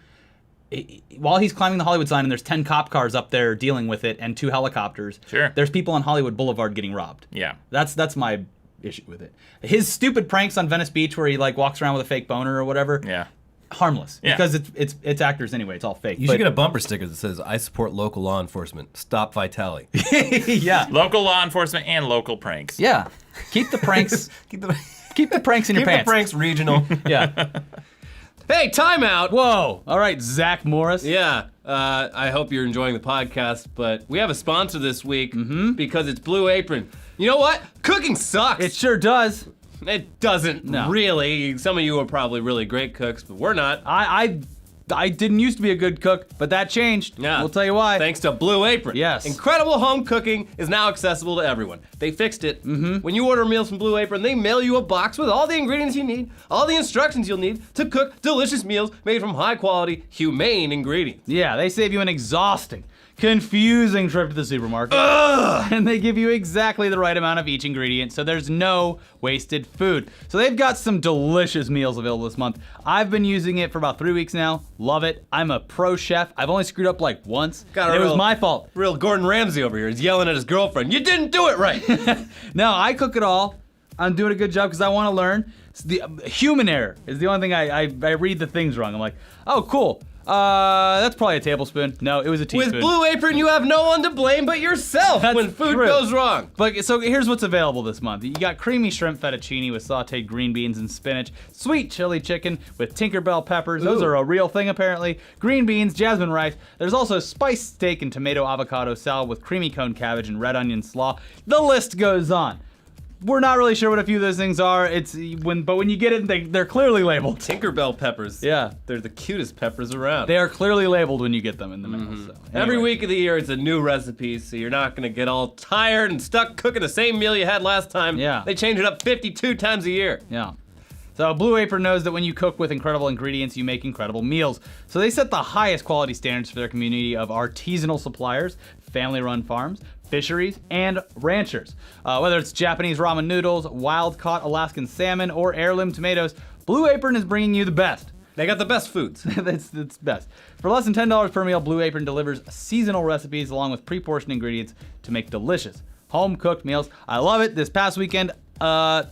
While he's climbing the Hollywood sign and there's 10 cop cars up there dealing with it and 2 helicopters, there's people on Hollywood Boulevard getting robbed. Yeah. That's my issue with it. His stupid pranks on Venice Beach where he like walks around with a fake boner or whatever. Yeah. Harmless. Yeah. Because it's actors anyway. It's all fake. You should get a bumper sticker that says, I support local law enforcement. Stop Vitali. Yeah. Local law enforcement and local pranks. Yeah. Keep the pranks. Keep Keep the pranks in your the pants. pranks regional. Yeah. Hey, timeout. Whoa. All right, Zach Morris. Yeah, I hope you're enjoying the podcast, but we have a sponsor this week because it's Blue Apron. You know what? Cooking sucks. It sure does. It doesn't really. Some of you are probably really great cooks, but we're not. I didn't used to be a good cook, but that changed. Yeah. We'll tell you why. Thanks to Blue Apron. Yes. Incredible home cooking is now accessible to everyone. They fixed it. When you order meals from Blue Apron, they mail you a box with all the ingredients you need, all the instructions you'll need to cook delicious meals made from high quality, humane ingredients. Yeah, they save you an exhausting, confusing trip to the supermarket. And they give you exactly the right amount of each ingredient, so there's no wasted food. So they've got some delicious meals available this month. I've been using it for about 3 weeks now. Love it. I'm a pro chef. I've only screwed up like once. It was my fault. Real Gordon Ramsay over here. He's yelling at his girlfriend. You didn't do it right. No, I cook it all. I'm doing a good job because I want to learn. It's the human error is the only thing I read the things wrong. I'm like, oh, cool. That's probably a tablespoon. No, it was a teaspoon. With Blue Apron, you have no one to blame but yourself when food goes wrong. But so here's what's available this month. You got creamy shrimp fettuccine with sauteed green beans and spinach, sweet chili chicken with Tinkerbell peppers. Those are a real thing apparently. Green beans, jasmine rice. There's also spiced steak and tomato avocado salad with creamy cone cabbage and red onion slaw. The list goes on. We're not really sure what a few of those things are. But when you get it, they're clearly labeled. Tinkerbell peppers. Yeah. They're the cutest peppers around. They are clearly labeled when you get them in the mail. So, Every anyway. week of the year, it's a new recipe, so you're not going to get all tired and stuck cooking the same meal you had last time. Yeah. They change it up 52 times a year. Yeah. So Blue Apron knows that when you cook with incredible ingredients, you make incredible meals. So they set the highest quality standards for their community of artisanal suppliers, family-run farms, fisheries, and ranchers. Whether it's Japanese ramen noodles, wild-caught Alaskan salmon, or heirloom tomatoes, Blue Apron is bringing you the best. They got the best foods. That's best. For less than $10 per meal, Blue Apron delivers seasonal recipes along with pre-portioned ingredients to make delicious home-cooked meals. I love it. This past weekend, I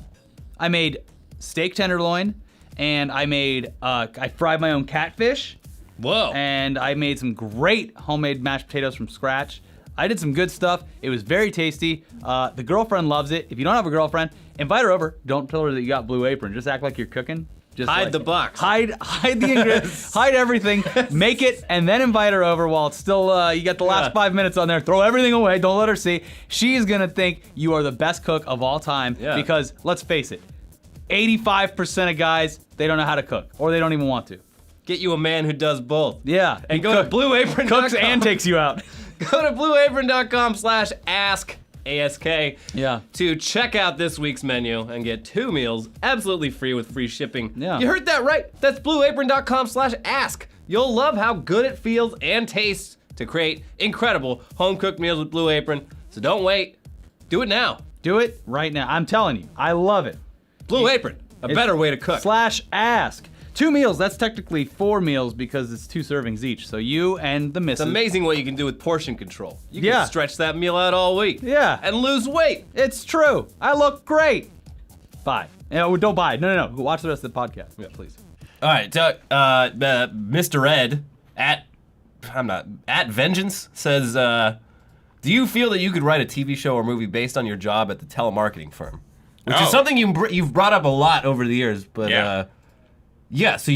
made steak tenderloin, and I fried my own catfish. Whoa. And I made some great homemade mashed potatoes from scratch. I did some good stuff. It was very tasty. The girlfriend loves it. If you don't have a girlfriend, invite her over. Don't tell her that you got Blue Apron. Just act like you're cooking. Just Hide the box. Hide the ingredients. Hide everything. Make it, and then invite her over while it's still, you got the last 5 minutes on there. Throw everything away. Don't let her see. She's going to think you are the best cook of all time because, let's face it, 85% of guys, they don't know how to cook, or they don't even want to. Get you a man who does both. Yeah. And go to blueapron.com. Cooks and takes you out. Go to blueapron.com/ask. ASK to check out this week's menu and get 2 meals absolutely free with free shipping. Yeah. You heard that right. That's blueapron.com/ask. You'll love how good it feels and tastes to create incredible home-cooked meals with Blue Apron. So don't wait. Do it now. Do it right now. I'm telling you, I love it. Blue Apron, a better way to cook. /ask. 2 meals. That's technically 4 meals because it's 2 servings each. So you and the missus. It's amazing what you can do with portion control. You Yeah. can stretch that meal out all week. Yeah. And lose weight. It's true. I look great. Buy. No, don't buy. No. Watch the rest of the podcast. Yeah, please. All right, Mr. Ed at Vengeance says, do you feel that you could write a TV show or movie based on your job at the telemarketing firm? Which is something you've brought up a lot over the years, but so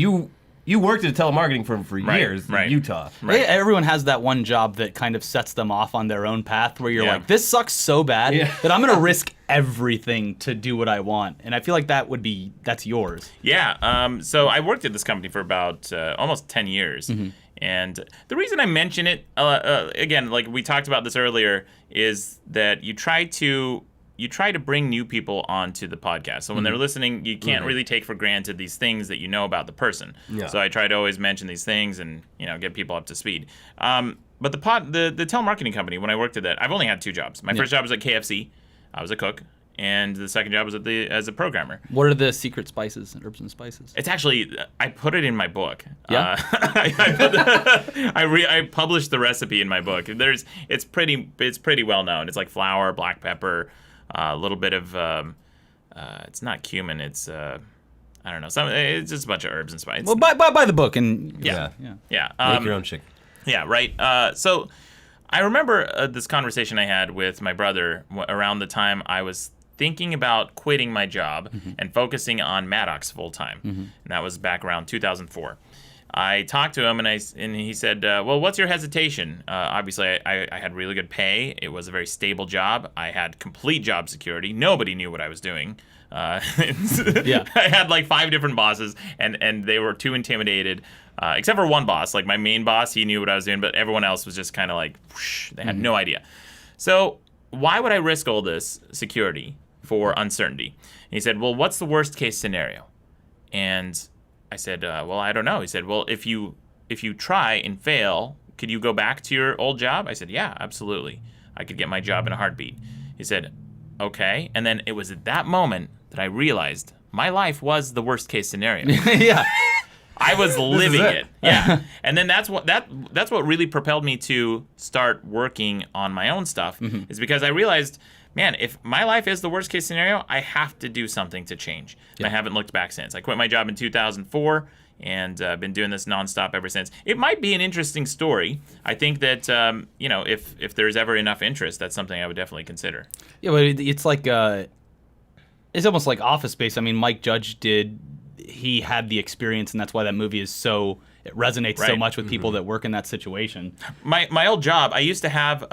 you worked at a telemarketing firm for years in Utah. Right. Everyone has that one job that kind of sets them off on their own path where you're like, this sucks so bad that I'm going to risk everything to do what I want. And I feel like that's yours. Yeah. So I worked at this company for about almost 10 years. Mm-hmm. And the reason I mention it, again, like we talked about this earlier, is that you try to bring new people onto the podcast. So when they're listening, you can't really take for granted these things that you know about the person. Yeah. So I try to always mention these things and get people up to speed. But the telemarketing company, when I worked at that, I've only had 2 jobs. My first job was at KFC. I was a cook. And the second job was as a programmer. What are the secret spices, herbs and spices? It's actually, I put it in my book. Yeah. I published the recipe in my book. It's pretty well known. It's like flour, black pepper, a little bit of, it's not cumin. It's I don't know. It's just a bunch of herbs and spices. Well, buy the book and yeah. Make your own chicken. Yeah, right. So I remember this conversation I had with my brother around the time I was thinking about quitting my job and focusing on Maddox full time. And that was back around 2004. I talked to him and he said, well, what's your hesitation? Obviously, I had really good pay. It was a very stable job. I had complete job security. Nobody knew what I was doing. I had like 5 different bosses, and they were too intimidated, except for one boss. Like my main boss, he knew what I was doing, but everyone else was just kind of like, whoosh, they had no idea. So why would I risk all this security for uncertainty? And he said, well, what's the worst case scenario? And I said, well, I don't know. He said, well, if you try and fail, could you go back to your old job? I said, yeah, absolutely. I could get my job in a heartbeat. He said, okay. And then it was at that moment that I realized my life was the worst case scenario. Yeah. I was living it. Yeah. And then that's what really propelled me to start working on my own stuff, is because I realized, man, if my life is the worst case scenario, I have to do something to change. And I haven't looked back since. I quit my job in 2004 and been doing this nonstop ever since. It might be an interesting story. I think that, if there's ever enough interest, that's something I would definitely consider. Yeah, but it's like, it's almost like Office Space. I mean, Mike Judge he had the experience, and that's why that movie it resonates so much with people that work in that situation. My old job, I used to have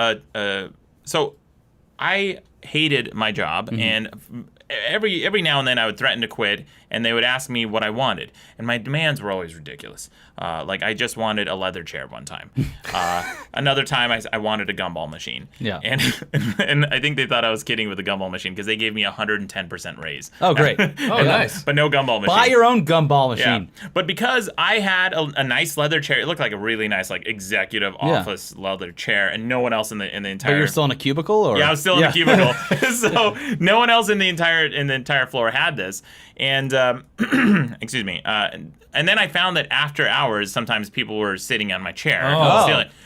so I hated my job, and every now and then I would threaten to quit, and they would ask me what I wanted, and my demands were always ridiculous. Like I just wanted a leather chair one time. Another time I wanted a gumball machine. Yeah. And I think they thought I was kidding with the gumball machine because they gave me 110% raise. Oh, great. Nice. But no gumball machine. Buy your own gumball machine. Yeah. But because I had a nice leather chair, it looked like a really nice like executive office leather chair, and no one else in the entire. But you're still in a cubicle, or? Yeah, I was still in a cubicle. So no one else in the entire floor had this. And excuse me. And then I found that after hours, sometimes people were sitting on my chair.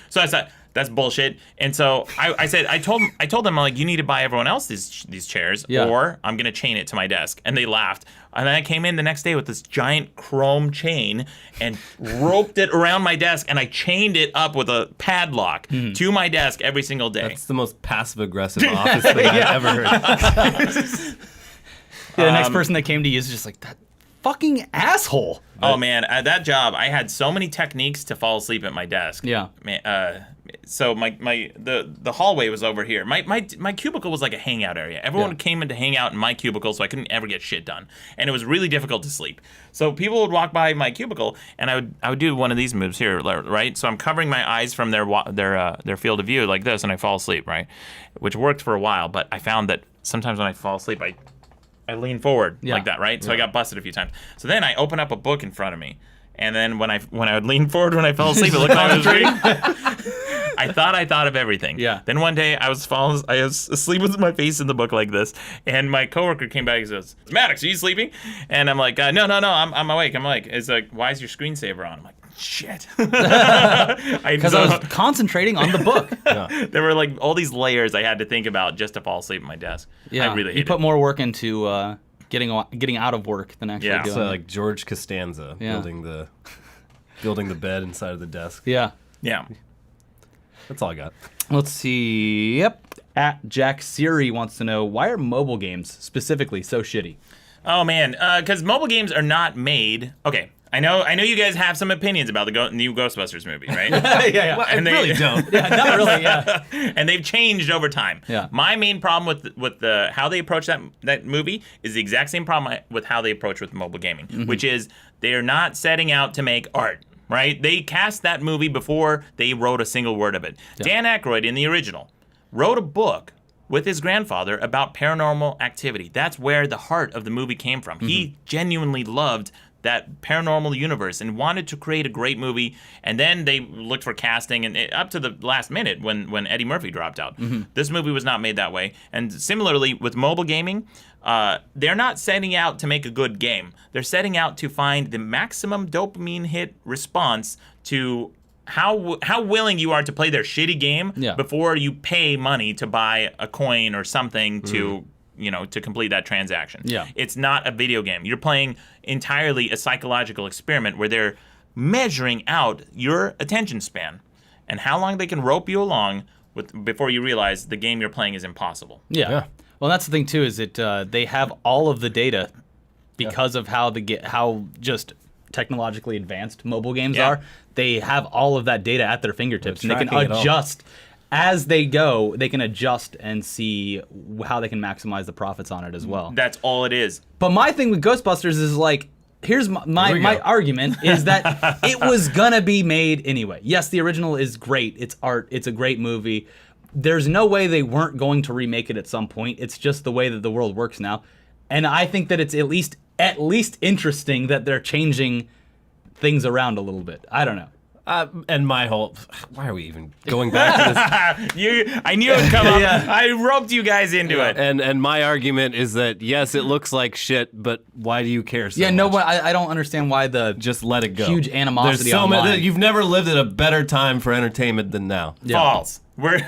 So I thought, that's bullshit. And so I told them, like, you need to buy everyone else these chairs, or I'm gonna chain it to my desk. And they laughed. And then I came in the next day with this giant chrome chain and roped it around my desk, and I chained it up with a padlock to my desk every single day. That's the most passive-aggressive office thing I've ever heard. The next person that came to you is just like, that fucking asshole. Oh man, at that job, I had so many techniques to fall asleep at my desk. Yeah. Man, so the hallway was over here. My cubicle was like a hangout area. Everyone came in to hang out in my cubicle, so I couldn't ever get shit done, and it was really difficult to sleep. So people would walk by my cubicle, and I would do one of these moves here, right? So I'm covering my eyes from their field of view like this, and I fall asleep, right? Which worked for a while, but I found that sometimes when I fall asleep, I lean forward like that, right? So I got busted a few times. So then I open up a book in front of me, and then when I would lean forward when I fell asleep, it looked like I was reading. I thought of everything. Yeah. Then one day I was asleep with my face in the book like this, and my coworker came back and says, "Maddox, are you sleeping?" And I'm like, "No, I'm awake. I'm awake." It's like, "Why is your screensaver on?" I'm like, "Shit." Because I was concentrating on the book. There were like all these layers I had to think about just to fall asleep at my desk. Yeah, I really you hated put it. more work into getting out of work than actually Yeah. doing So it. like George Costanza building the bed inside of the desk. Yeah. Yeah. That's all I got. Let's see. Yep. At Jack Siri wants to know, why are mobile games specifically so shitty? Oh man, because mobile games are not made. Okay, I know you guys have some opinions about the new Ghostbusters movie, right? Yeah. Well, And I they- really don't. Yeah, not really, yeah. And they've changed over time. Yeah. My main problem with the how they approach that movie is the exact same problem with how they approach with mobile gaming, which is they are not setting out to make art. Right? They cast that movie before they wrote a single word of it. Dan Aykroyd in the original wrote a book with his grandfather about paranormal activity. That's where the heart of the movie came from. He genuinely loved that paranormal universe and wanted to create a great movie. And then they looked for casting, and up to the last minute when Eddie Murphy dropped out. This movie was not made that way. And similarly with mobile gaming, they're not setting out to make a good game. They're setting out to find the maximum dopamine hit response to how willing you are to play their shitty game before you pay money to buy a coin or something to complete that transaction. Yeah. It's not a video game. You're playing entirely a psychological experiment where they're measuring out your attention span and how long they can rope you along before you realize the game you're playing is impossible. Yeah. Well, that's the thing too, is that they have all of the data because of how just technologically advanced mobile games are. They have all of that data at their fingertips, and they can tracking it all. adjust as they go. They can adjust and see how they can maximize the profits on it as well. That's all it is. But my thing with Ghostbusters is like, here's my argument is that it was gonna be made anyway. Yes, the original is great. It's art. It's a great movie. There's no way they weren't going to remake it at some point. It's just the way that the world works now. And I think that it's at least interesting that they're changing things around a little bit. I don't know. And my whole, why are we even going back to this? I knew it would come up. I roped you guys into it. And my argument is that yes, it looks like shit, but why do you care so much? No, but I don't understand why the Just let it go. huge animosity There's so online. many. You've never lived at a better time for entertainment than now. False. We're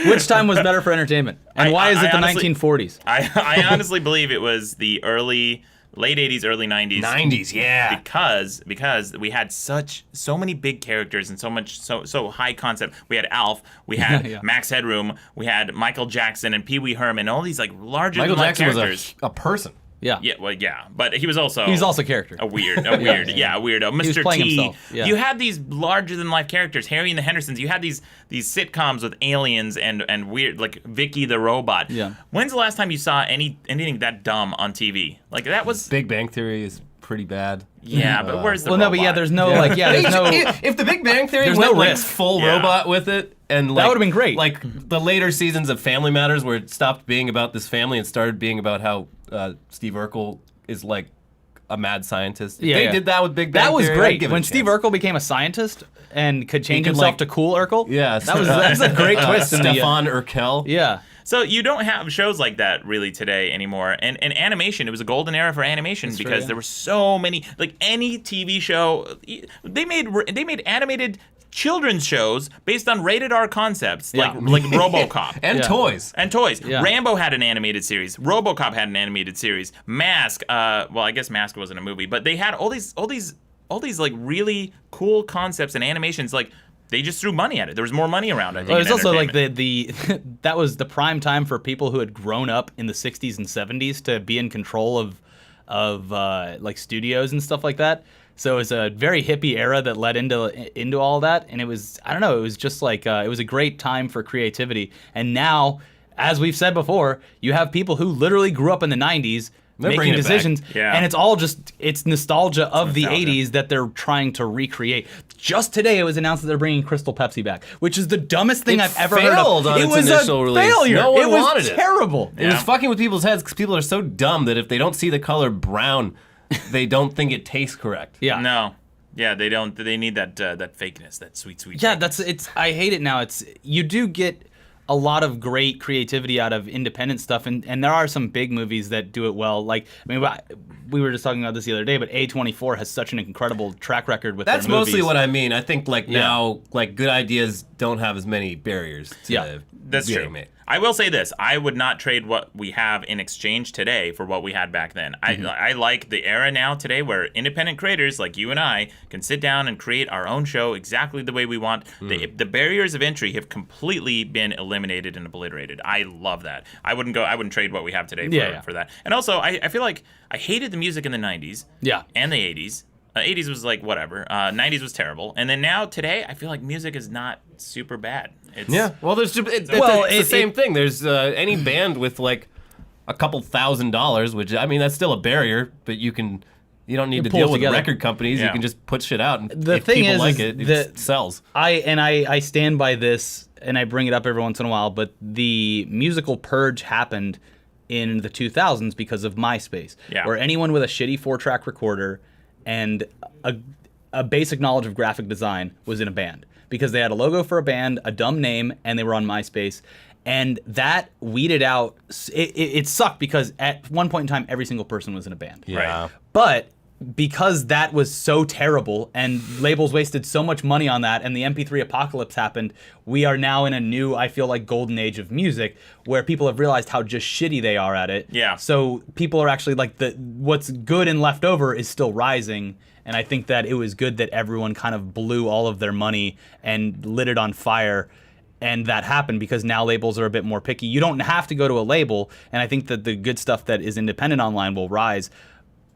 Which time was better for entertainment? And why is it the honestly- 1940s? I honestly believe it was the late 80s, early 90s. 90s, yeah. Because we had so many big characters and so high concept. We had Alf, we had Max Headroom, we had Michael Jackson and Pee Wee Herman, all these like larger Michael than life Jackson characters. was a person. Yeah. Yeah, but he was also He's also a character. a weirdo. Weirdo. was Mr. playing T. himself, yeah. You had these larger than life characters, Harry and the Hendersons. You had these sitcoms with aliens and weird, like Vicky the robot. Yeah. When's the last time you saw anything that dumb on TV? Like that was Big Bang Theory is pretty bad. yeah, but where's the Well, no, robot? but yeah, there's no there's no. If the Big Bang Theory There's went no like risk. full Yeah. robot with it, and like, would've been great. Like the later seasons of Family Matters, where it stopped being about this family and started being about how Steve Urkel is like a mad scientist. If Yeah, they yeah. did that with Big Bang That was Theory, I'd great. give it a When Steve chance. Urkel became a scientist and could change could, himself like- to Cool Urkel. Yeah, that's a great twist. in the- Stefan Urkel. Yeah. So you don't have shows like that really today anymore. And animation, it was a golden era for animation true, because yeah. there were so many, like any TV show, they made animated children's shows based on rated R concepts, Yeah. like RoboCop. And Yeah. toys. And toys. Yeah. Rambo had an animated series. RoboCop had an animated series. Mask. Well, I guess Mask wasn't a movie, but they had all these like really cool concepts and animations. Like they just threw money at it. There was more money around. I think. Well, it was in also like entertainment. that was the prime time for people who had grown up in the 60s and 70s to be in control of like studios and stuff like that. So it was a very hippie era that led into all that, and it was, I don't know, it was just like it was a great time for creativity. And now, as we've said before, you have people who literally grew up in the 90s They're making bringing it back. decisions, Yeah. and it's all just nostalgia of the nostalgia. 80s that they're trying to recreate. Just today, it was announced that they're bringing Crystal Pepsi back, which is the dumbest thing It I've ever heard failed of. on It its was initial a release. failure. No one it was wanted it. terrible. It was Yeah. fucking with people's heads because people are so dumb that if they don't see the color brown, they don't think it tastes correct. Yeah. No. Yeah, they don't. They need that fakeness, that sweet. Yeah, fakeness. I hate it now. You do get a lot of great creativity out of independent stuff, and there are some big movies that do it well. Like, I mean, we were just talking about this the other day, but A24 has such an incredible track record with That's their movies. mostly what I mean. I think now, like, good ideas don't have as many barriers to That's getting true. made. I will say this: I would not trade what we have in exchange today for what we had back then. I like the era now today where independent creators like you and I can sit down and create our own show exactly the way we want. The barriers of entry have completely been eliminated and obliterated. I love that. I wouldn't trade what we have today for that. And also, I feel like I hated the music in the 90s and the 80s. 80s was like whatever. 90s was terrible. And then now today, I feel like music is not super bad. Well, it's the same thing. There's any band with like a couple $1,000s, which I mean that's still a barrier, but you don't need to deal with record companies. You can just put shit out, and the if thing people is, like it sells. I stand by this, and I bring it up every once in a while. But the musical purge happened in the 2000s because of MySpace, where anyone with a shitty 4-track recorder and a basic knowledge of graphic design was in a band because they had a logo for a band, a dumb name, and they were on MySpace. And that weeded out. It sucked because at one point in time, every single person was in a band. Yeah. Right. But because that was so terrible and labels wasted so much money on that and the MP3 apocalypse happened, we are now in a new, I feel like, golden age of music where people have realized how just shitty they are at it. Yeah. So people are actually like, what's good and left over is still rising. And I think that it was good that everyone kind of blew all of their money and lit it on fire. And that happened because now labels are a bit more picky. You don't have to go to a label. And I think that the good stuff that is independent online will rise.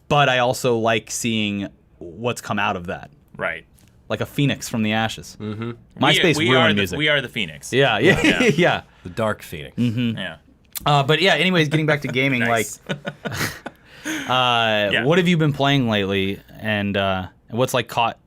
But I also like seeing what's come out of that. Right. Like a phoenix from the ashes. Mm-hmm. MySpace ruined music. We are the phoenix. Yeah. The Dark Phoenix. Mm-hmm. Yeah. But yeah, anyways, getting back to gaming, Nice. what have you been playing lately? And what's like caught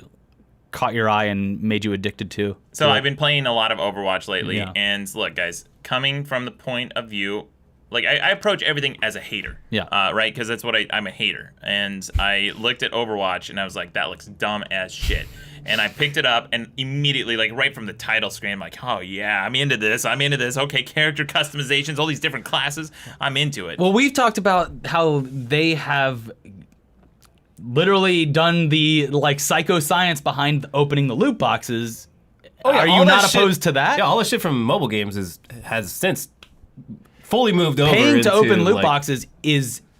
your eye and made you addicted to? So I've been playing a lot of Overwatch lately. Yeah. And look, guys, coming from the point of view, like I approach everything as a hater. Yeah. Right? Because that's what I'm a hater. And I looked at Overwatch and I was like, that looks dumb as shit. And I picked it up and immediately, like right from the title screen, I'm like, oh yeah, I'm into this. Okay, character customizations, all these different classes. I'm into it. Well, we've talked about how they have literally done the like psychoscience behind opening the loot boxes. Oh, yeah, Are you not opposed to that? Yeah, all the shit from mobile games has since fully moved over. Paying to open loot like, boxes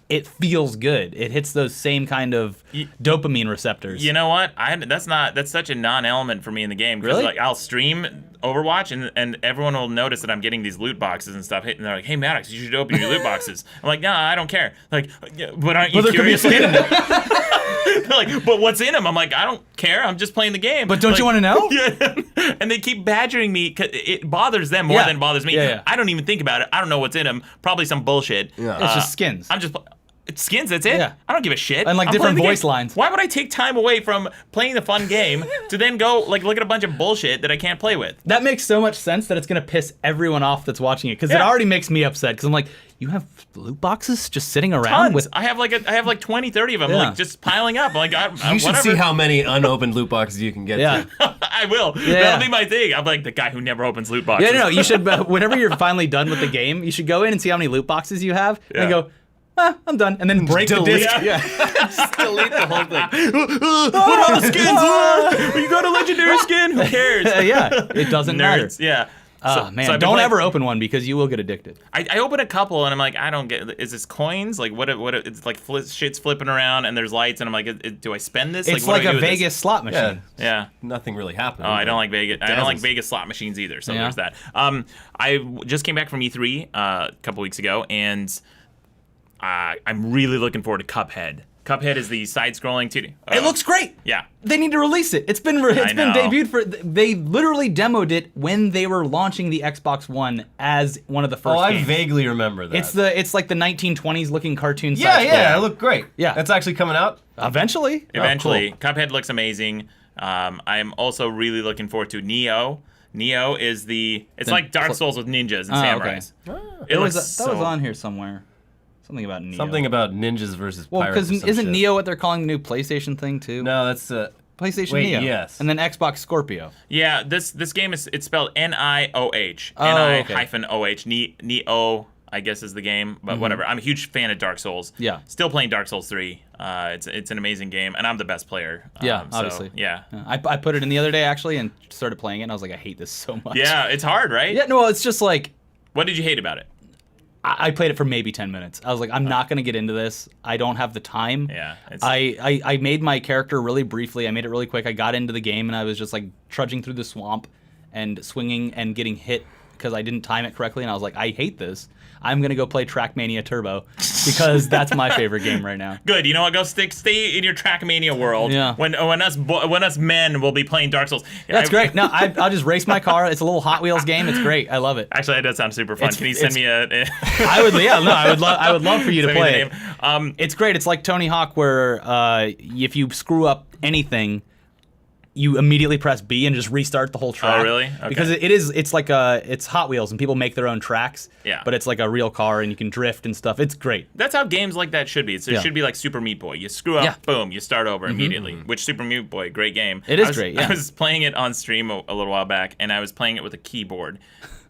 it feels good. It hits those same kind of dopamine receptors. You know what? That's such a non-element for me in the game. Really? Like I'll stream Overwatch and everyone will notice that I'm getting these loot boxes and stuff. And they're like, "Hey Maddox, you should open your loot boxes." I'm like, "Nah, I don't care." Like, yeah, but aren't you curious? They're like, "But what's in them?" I'm like, "I don't care. I'm just playing the game." But don't like, you want to know? Yeah. And they keep badgering me. 'Cause it bothers them more than it bothers me. Yeah. I don't even think about it. I don't know what's in them. Probably some bullshit. Yeah. It's just skins. I'm just. It's skins, that's it? Yeah. I don't give a shit. And like I'm different playing the voice game. lines. Why would I take time away from playing the fun game to then go like look at a bunch of bullshit that I can't play with? That makes so much sense that it's going to piss everyone off that's watching it because it Yeah. already makes me upset because I'm like, you have loot boxes just sitting around Tons. with. I have like 20, 30 of them Yeah. like just piling up. I'm like, You should whatever. see how many unopened loot boxes you can get Yeah. to. I will. Yeah. That'll be my thing. I'm like the guy who never opens loot boxes. Yeah, no, you should. Whenever you're finally done with the game, you should go in and see how many loot boxes you have, and then Yeah. go, I'm done, and then break the Delete. disc. Yeah. Just delete the whole thing. What are all the skins? You got a legendary skin? Who cares? Yeah, it doesn't matter. Nerds. Yeah. Oh man, I've been don't playing- ever open one because you will get addicted. I open a couple and I'm like, I don't get. Is this coins? Like what? It's like shit's flipping around and there's lights and I'm like, do I spend this? It's what like do I do a with this? Vegas slot machine. Yeah. Nothing really happened. Oh, I don't like Vegas. I don't like Dazzles. Vegas slot machines either. So Yeah. there's that. I just came back from E3 a couple weeks ago, and I'm really looking forward to Cuphead. Cuphead is the side-scrolling 2D. It looks great. Yeah. They need to release it. It's been know. debuted for. They literally demoed it when they were launching the Xbox One as one of the first. Oh, I games. vaguely remember that. It's like the 1920s looking cartoon. yeah, side-scroller. yeah, it looked great. Yeah. That's actually coming out. Eventually. Eventually, Oh, cool. Cuphead looks amazing. I'm also really looking forward to Neo. Neo is it's like Dark Souls with ninjas and samurais. Okay. It That was looks that was so- on here somewhere. Something about Neo. Something about ninjas versus Well, pirates. because or some isn't shit. Neo what they're calling the new PlayStation thing too? No, that's PlayStation Wait, Neo. yes. And then Xbox Scorpio. Yeah, this game it's spelled NIOH. Oh, okay. NI-OH. Neo, I guess is the game, but whatever. I'm a huge fan of Dark Souls. Yeah. Still playing Dark Souls 3. It's an amazing game, and I'm the best player. Yeah, So, obviously. yeah. I put it in the other day, actually, and started playing it, and I was like, I hate this so much. Yeah, it's hard, right? Yeah, no, it's just like, What did you hate about it? I played it for maybe 10 minutes. I was like, I'm not going to get into this. I don't have the time. Yeah. I made my character really briefly. I made it really quick. I got into the game, and I was just like trudging through the swamp and swinging and getting hit because I didn't time it correctly, and I was like, I hate this. I'm going to go play Trackmania Turbo because that's my favorite game right now. Good. You know what? Go stay in your Trackmania world. Yeah. When us men will be playing Dark Souls. That's great. No, I'll just race my car. It's a little Hot Wheels game. It's great. I love it. Actually, that does sound super fun. Can you send me a? I would. Yeah. No, I would love for you to Send me play the it. It's great. It's like Tony Hawk, where if you screw up anything, you immediately press B and just restart the whole track. Oh, really? Okay. Because it's like it's Hot Wheels and people make their own tracks. Yeah. But it's like a real car and you can drift and stuff. It's great. That's how games like that should be. It should be like Super Meat Boy. You screw up, Yeah. boom, you start over immediately. Which Super Meat Boy, great game. It is I was, great, yeah. I was playing it on stream a little while back, and I was playing it with a keyboard.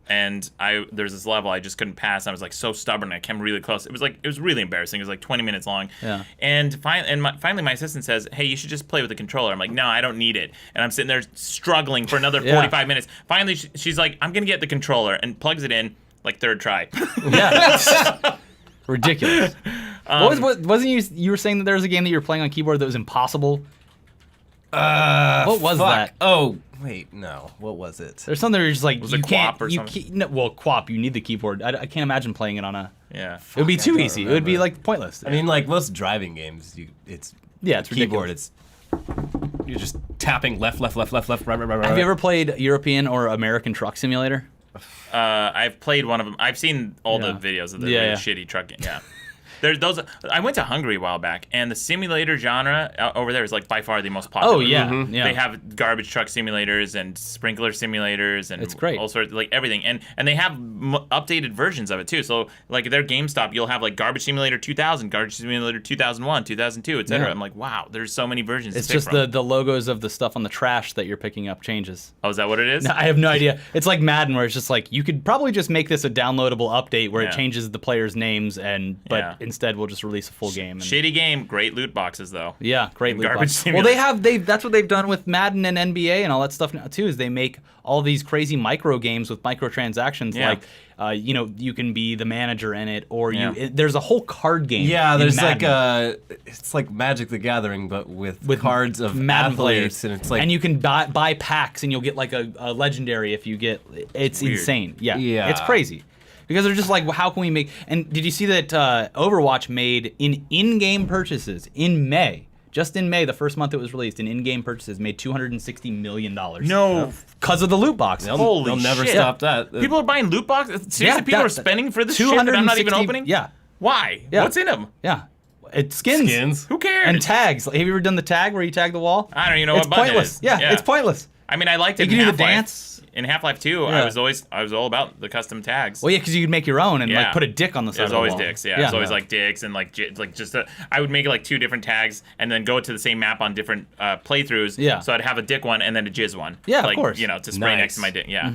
And there's this level I just couldn't pass. I was like so stubborn. I came really close. It was really embarrassing. It was like 20 minutes long. Yeah. And finally my assistant says, "Hey, you should just play with the controller." I'm like, "No, I don't need it." And I'm sitting there struggling for another 45 minutes. Finally, she's like, "I'm gonna get the controller," and plugs it in like third try. Yeah. Ridiculous. Wasn't you were saying that there was a game that you were playing on keyboard that was impossible? What was that? Oh, wait, no. What was it? There's something where you're just like Was you it can't. QWOP or something? Well, QWOP. You need the keyboard. I can't imagine playing it on a. Yeah. It would be I too don't easy. It would be remember. like pointless. I mean, like most driving games, it's it's keyboard. ridiculous. You're just tapping left, right. Have you ever played European or American Truck Simulator? I've played one of them. I've seen all the Yeah. videos of the Yeah, really yeah. shitty truck game. Yeah. There's those. I went to Hungary a while back, and the simulator genre over there is like by far the most popular. Oh yeah, yeah. They have garbage truck simulators and sprinkler simulators and It's great. all sorts, like everything, and they have updated versions of it too. So like their GameStop, you'll have like Garbage Simulator 2000, Garbage Simulator 2001, 2002, etc. Yeah. I'm like, wow, there's so many versions. It's to pick just from. the logos of the stuff on the trash that you're picking up changes. Oh, is that what it is? I have no idea. It's like Madden, where it's just like you could probably just make this a downloadable update where Yeah. it changes the players' names, but Yeah. instead we'll just release a full game. And, Shitty game, great loot boxes though. yeah, great And loot Garbage box. Well, Simulator. that's what they've done with Madden and NBA and all that stuff now too. Is they make all these crazy micro games with microtransactions. Yeah. Like, you can be the manager in it, or Yeah. there's a whole card game. Yeah, in there's like Madden. it's like Magic the Gathering, but with cards of Madden athletes, players, and it's like, and you can buy packs, and you'll get like a legendary if you get. It's Weird. insane. Yeah, Yeah. it's crazy. Because they're just like, well, how can we make? And did you see that Overwatch made in-game purchases in May? Just in May, the first month it was released, in-game purchases made $260 million. No. Because of the loot box. they'll never shit. stop that. People are buying loot boxes. Seriously, people are spending for this shit that I'm not even opening. Yeah, Why? Yeah. What's in them? yeah. It's skins. Skins. Who cares? And tags. Have you ever done the tag where you tag the wall? I don't even know It's what button pointless. it is. Yeah, it's pointless. I mean, I liked it You in can do the Half-Life. dance. In Half-Life 2, Yeah. I was all about the custom tags. Well, yeah, because you could make your own and Yeah. like put a dick on the side It of was the always wall. dicks, yeah. It was always like dicks and like I would make like two different tags and then go to the same map on different playthroughs. Yeah. So I'd have a dick one and then a jizz one. Yeah, of like, course. to spray Nice. next to my dick. Yeah.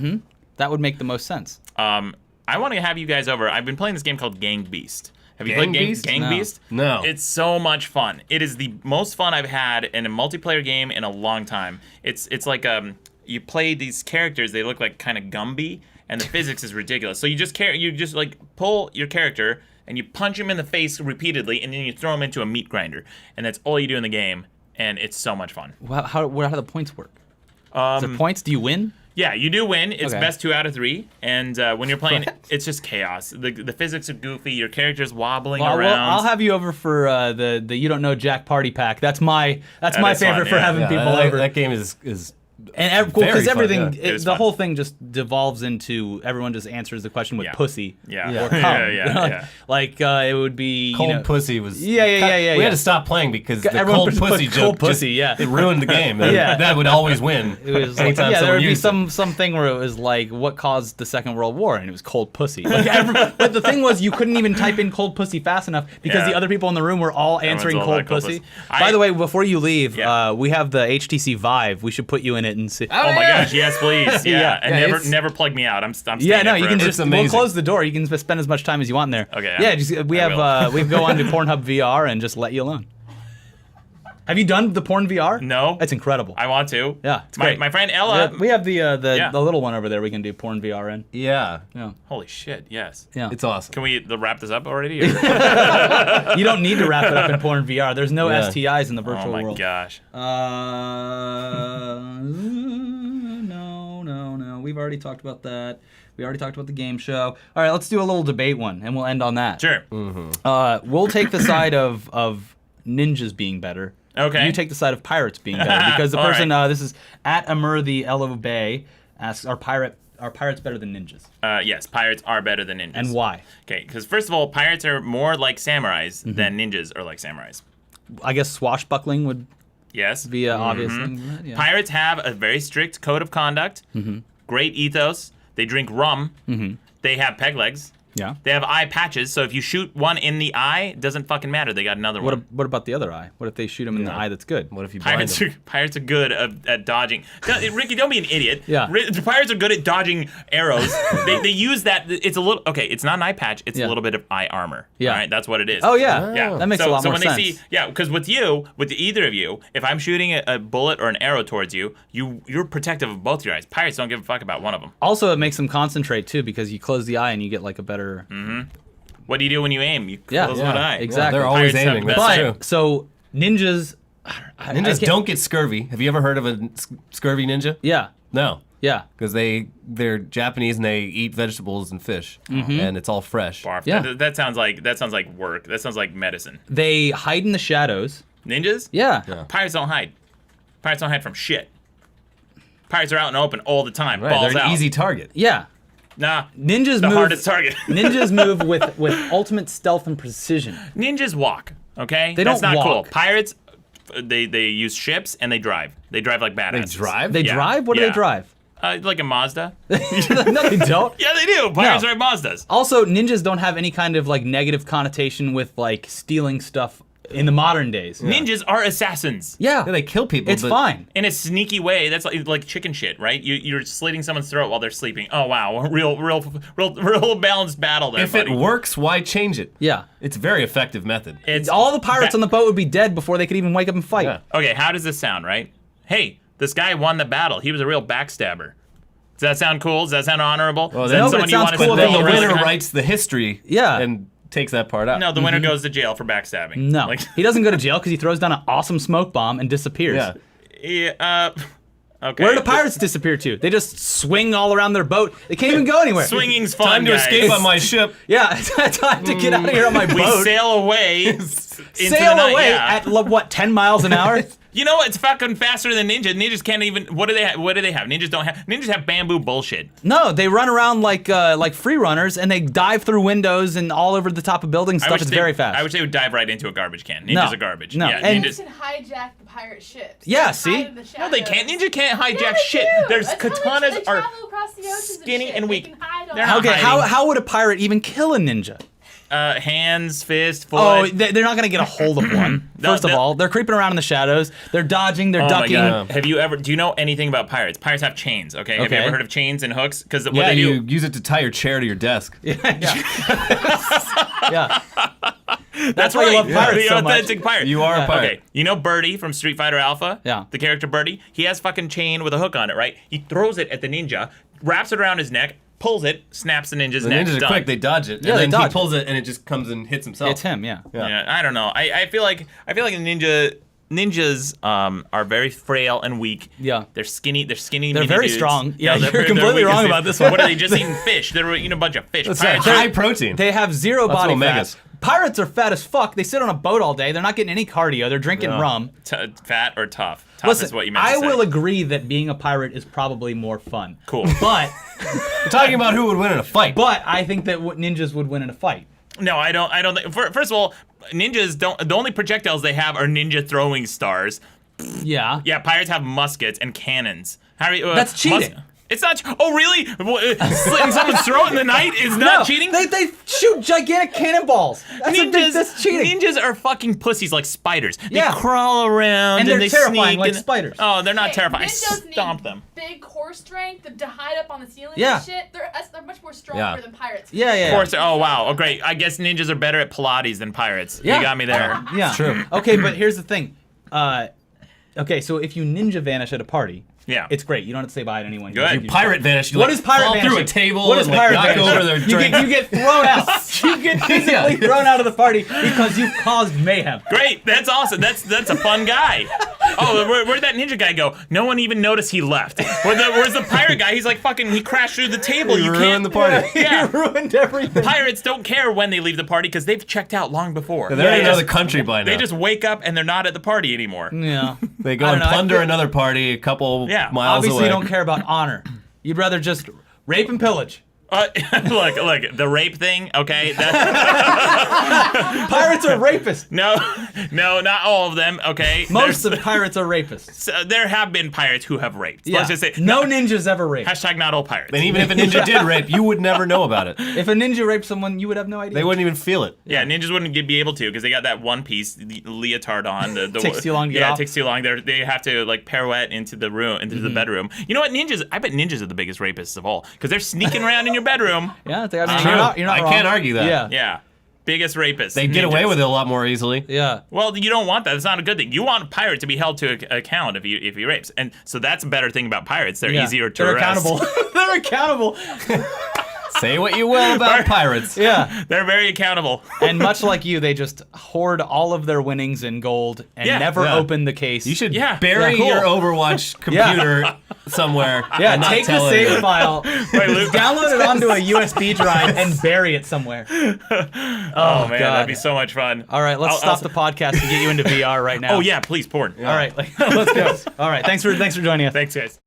That would make the most sense. I want to have you guys over. I've been playing this game called Gang Beast. Have you Gang played Beast? Gang No. Beast? No. It's so much fun. It is the most fun I've had in a multiplayer game in a long time. It's like you play these characters. They look like kind of Gumby, and the physics is ridiculous. So you just like pull your character and you punch him in the face repeatedly, and then you throw him into a meat grinder, and that's all you do in the game. And it's so much fun. How do the points work? Is there points? Do you win? Yeah, you do win. It's Okay. best 2 out of 3. And when you're playing, it's just chaos. The physics are goofy. Your character's wobbling around. Well, I'll have you over for the You Don't Know Jack Party Pack. That's my is favorite fun, for yeah. having Yeah, people that, over. that game is And Very because fun, everything, yeah. was the fun. whole thing just devolves into everyone just answers the question with Yeah. pussy. Yeah. Or Yeah, cum. yeah, you know? yeah. Like it would be Cold you know, pussy was. Yeah. We had to stop playing because the Everyone cold just put pussy cold joke pussy, just, yeah. it ruined the game. Yeah. That would always win. It was like, anytime yeah, there someone would be used it. something where it was like, what caused the Second World War, and it was cold pussy. Like, but the thing was, you couldn't even type in cold pussy fast enough because Yeah. the other people in the room were all answering all cold about cold pussy. pussy. By the way, before you leave, Yeah. we have the HTC Vive. We should put you in it and see. Oh my gosh, yes, please. Yeah. Yeah. And Yeah, never plug me out. I'm staying Yeah, no, there you can forever. just It's we'll amazing. close the door. You can spend as much time as you want in there. Okay, Yeah, just we I have will. we go on to Pornhub VR and just let you alone. Have you done the porn VR? No. It's incredible. I want to. Yeah, it's my, great. my friend Ella. we have the Yeah. the little one over there. We can do porn VR in. Yeah, Yeah, Holy shit, yes. yeah. it's awesome. Can we wrap this up already? Or? You don't need to wrap it up in porn VR. There's no Yeah. STIs in the virtual Oh my world. gosh. No. We've already talked about that. We already talked about the game show. All right, let's do a little debate one, and we'll end on that. Sure. We'll take the side of ninjas being better. Okay. You take the side of pirates being better because the All person right. this is at Amur the Elo Bay asks, are pirates better than ninjas, Yes, pirates are better than ninjas. and why? Okay, because first of all, pirates are more like samurais Mm-hmm. than ninjas are like samurais. I guess swashbuckling would Yes. be an obvious thing. Yeah. Pirates have a very strict code of conduct, Mm-hmm. great ethos. They drink rum. They have peg legs. Yeah. They have eye patches, so if you shoot one in the eye, it doesn't fucking matter. They got another one. What about the other eye? What if they shoot him in the Yeah. eye that's good? What if you blind Pirates them? pirates are good at dodging. Ricky, don't be an idiot. Yeah. Pirates are good at dodging arrows. they use that. It's a little okay. It's not an eye patch. It's Yeah. a little bit of eye armor. Yeah. All right, that's what it is. Oh yeah, Yeah, that makes so, a lot so more when sense. they see, yeah, because with either of you, if I'm shooting a bullet or an arrow towards you, you're protective of both your eyes. Pirates don't give a fuck about one of them. Also, it makes them concentrate too because you close the eye and you get like a better. What do you do when you aim? You Yeah, close yeah, one eye. exactly. They're always Pirates have aiming. the That's best- true. But so ninjas, I Ninjas can't- don't get scurvy. Have you ever heard of a scurvy ninja? Yeah, No. yeah. Because they're Japanese and they eat vegetables and fish, and it's all fresh. Barf. Yeah. That sounds like work. That sounds like medicine. They hide in the shadows. Ninjas? Yeah. Pirates don't hide. Pirates don't hide from shit. Pirates are out in the open all the time. Right, Balls they're an out. easy target. Yeah. Nah. Ninjas The move. hardest target. Ninjas move with ultimate stealth and precision. Ninjas walk. Okay. They That's don't not cool. walk. Pirates, they use ships and they drive. They drive like badasses. They drive? They Yeah. drive. What do Yeah. they drive? Like a Mazda. No, they don't. Yeah, they do. Pirates No. drive Mazdas. Also, ninjas don't have any kind of like negative connotation with like stealing stuff in the modern days. Ninjas are assassins. Yeah. Yeah, they kill people. It's but fine. In a sneaky way, that's like chicken shit, right? You're slitting someone's throat while they're sleeping. Oh wow, real balanced battle there, If buddy. it works, why change it? Yeah. It's a very effective method. It's All the pirates on the boat would be dead before they could even wake up and fight. Yeah. Okay, how does this sound, right? Hey, this guy won the battle. He was a real backstabber. Does that sound cool? Does that sound honorable? Well, Is then- that No, but someone it you sounds want to cool see that Then the the rest of winner time? writes the history Yeah. and takes that part out. No, the winner goes to jail for backstabbing. No. Like, He doesn't go to jail because he throws down an awesome smoke bomb and disappears. Yeah. yeah, okay. Where do pirates disappear to? They just swing all around their boat. They can't even go anywhere. Swinging's fun, Time to guys. escape on my ship. Yeah, it's time to get out of here on my We boat. sail away into Sail the night. away Yeah. at what 10 miles an hour? You know what? It's fucking faster than ninjas. Ninjas can't even. What do they have? What do they have? Ninjas don't have. Ninjas have bamboo bullshit. No, they run around like free runners and they dive through windows and all over the top of buildings. Stuff. It's very fast. I wish they would dive right into a garbage can. Ninjas No. are garbage. No. Yeah, And- ninjas. Can hijack the pirate ships. Yeah, Hide see? in the No, they shadows. can't. Ninja can't hijack Yeah, they shit. do. There's That's how they katanas are travel across the oceans skinny shit. and They weak. can hide on They're the- not Okay, hiding. how would a pirate even kill a ninja? Hands, fist, foot. Oh, they're not gonna get a hold of one. No, First of no. all, they're creeping around in the shadows. They're dodging. They're Oh my ducking. God. Have you ever? Do you know anything about pirates? Pirates have chains. Okay. Have you Okay. ever heard of chains and hooks? Because what Yeah, they do. you use it to tie your chair to your desk. Yeah. yeah. That's why you right. love pirates The so much. authentic pirate. You are a pirate. Okay, you know Birdie from Street Fighter Alpha? Yeah. The character Birdie? He has fucking chain with a hook on it, right? He throws it at the ninja, wraps it around his neck, pulls it, snaps the ninja's The neck. ninjas are Done. quick; they dodge it, Yeah, and they then dodge he pulls it, and it just comes and hits himself. It's him. Yeah. Yeah, I don't know. I feel like ninjas are very frail and weak. Yeah. They're skinny. They're skinny. They're mini very dudes. strong. Yeah, No, they're- you're they're completely weak as wrong they- about this one. What are they just eating fish? They're eating a bunch of fish. It's Pirates high are- protein. They have zero Lots of body omegas. fat. Pirates are fat as fuck. They sit on a boat all day. They're not getting any cardio. They're drinking rum. Fat or tough? Tough Listen, is what you meant to I say. will agree that being a pirate is probably more fun. Cool. But We're talking about who would win in a fight. I think that ninjas would win in a fight. No, I don't think. First of all, ninjas don't. The only projectiles they have are ninja throwing stars. Yeah. Yeah, pirates have muskets and cannons. That's cheating. It's not. Oh, really? Slitting someone's throat in the night is not cheating? They shoot gigantic cannonballs. That's cheating. Ninjas are fucking pussies like spiders. They Yeah. crawl around And they're they terrifying sneak like and- spiders. Oh, they're not Hey, terrifying. I ninjas stomp need them. big core strength to hide up on the ceiling Yeah. and shit. They're much more stronger Yeah. than pirates. Yeah. Of course. Oh, wow. Oh, great. I guess ninjas are better at Pilates than pirates. Yeah. You got me there. Yeah. True. Okay, but here's the thing. Okay, so if you ninja vanish at a party, Yeah. it's great. You don't have to say bye to anyone. Good. You Pirate vanish. You What like is pirate fall vanishing? through a table What is and pirate like, knock vanishing? over their You drink. get thrown out. You get physically thrown out of the party because you've caused mayhem. Great. That's awesome. That's a fun guy. Oh, where'd that ninja guy go? No one even noticed he left. Where's the pirate guy? He's like fucking. He crashed through the table. You You ruined can't. the party. Yeah. You ruined everything. Pirates don't care when they leave the party because they've checked out long before. They're in They another just- country by now. They just wake up and they're not at the party anymore. Yeah. They go I and don't know, I plunder feel- another party a couple Yeah, miles Obviously, away. you don't care about honor. You'd rather just rape and pillage. Look, the rape thing, okay? That's, Pirates are rapists. no, not all of them, okay? Most of pirates are rapists. There have been pirates who have raped. Yeah. Let's just say, no ninjas ever raped. hashtag not all pirates. And even if a ninja did rape, you would never know about it. If a ninja raped someone, you would have no idea. They wouldn't even feel it. Yeah, ninjas wouldn't be able to because they got that one piece leotard on. The Takes too long to get Yeah, off. it takes too long. They have to like pirouette into the room, into the bedroom. You know what? I bet ninjas are the biggest rapists of all because they're sneaking around in your bedroom. Yeah, I mean, True. you're not I wrong. can't argue that. Yeah. Yeah, biggest rapists. They get ninjas. away with it a lot more easily. Yeah. Well, you don't want that. It's not a good thing. You want a pirate to be held to account if he rapes, and so that's a better thing about pirates. They're Yeah. easier to They're arrest. accountable. They're accountable. Say what you will about pirates. Yeah. They're very accountable. And much like you, they just hoard all of their winnings in gold and Yeah. never Yeah. open the case. You should Yeah. bury Yeah, cool. your Overwatch computer somewhere. Yeah, and not take the tell save anyone. file, Wait, Luke. download it onto a USB drive, and bury it somewhere. Oh man, God. that'd be so much fun. All right, let's I'll- stop the podcast and get you into VR right now. Oh yeah, please porn. All right, let's go. All right, thanks for joining us. Thanks guys.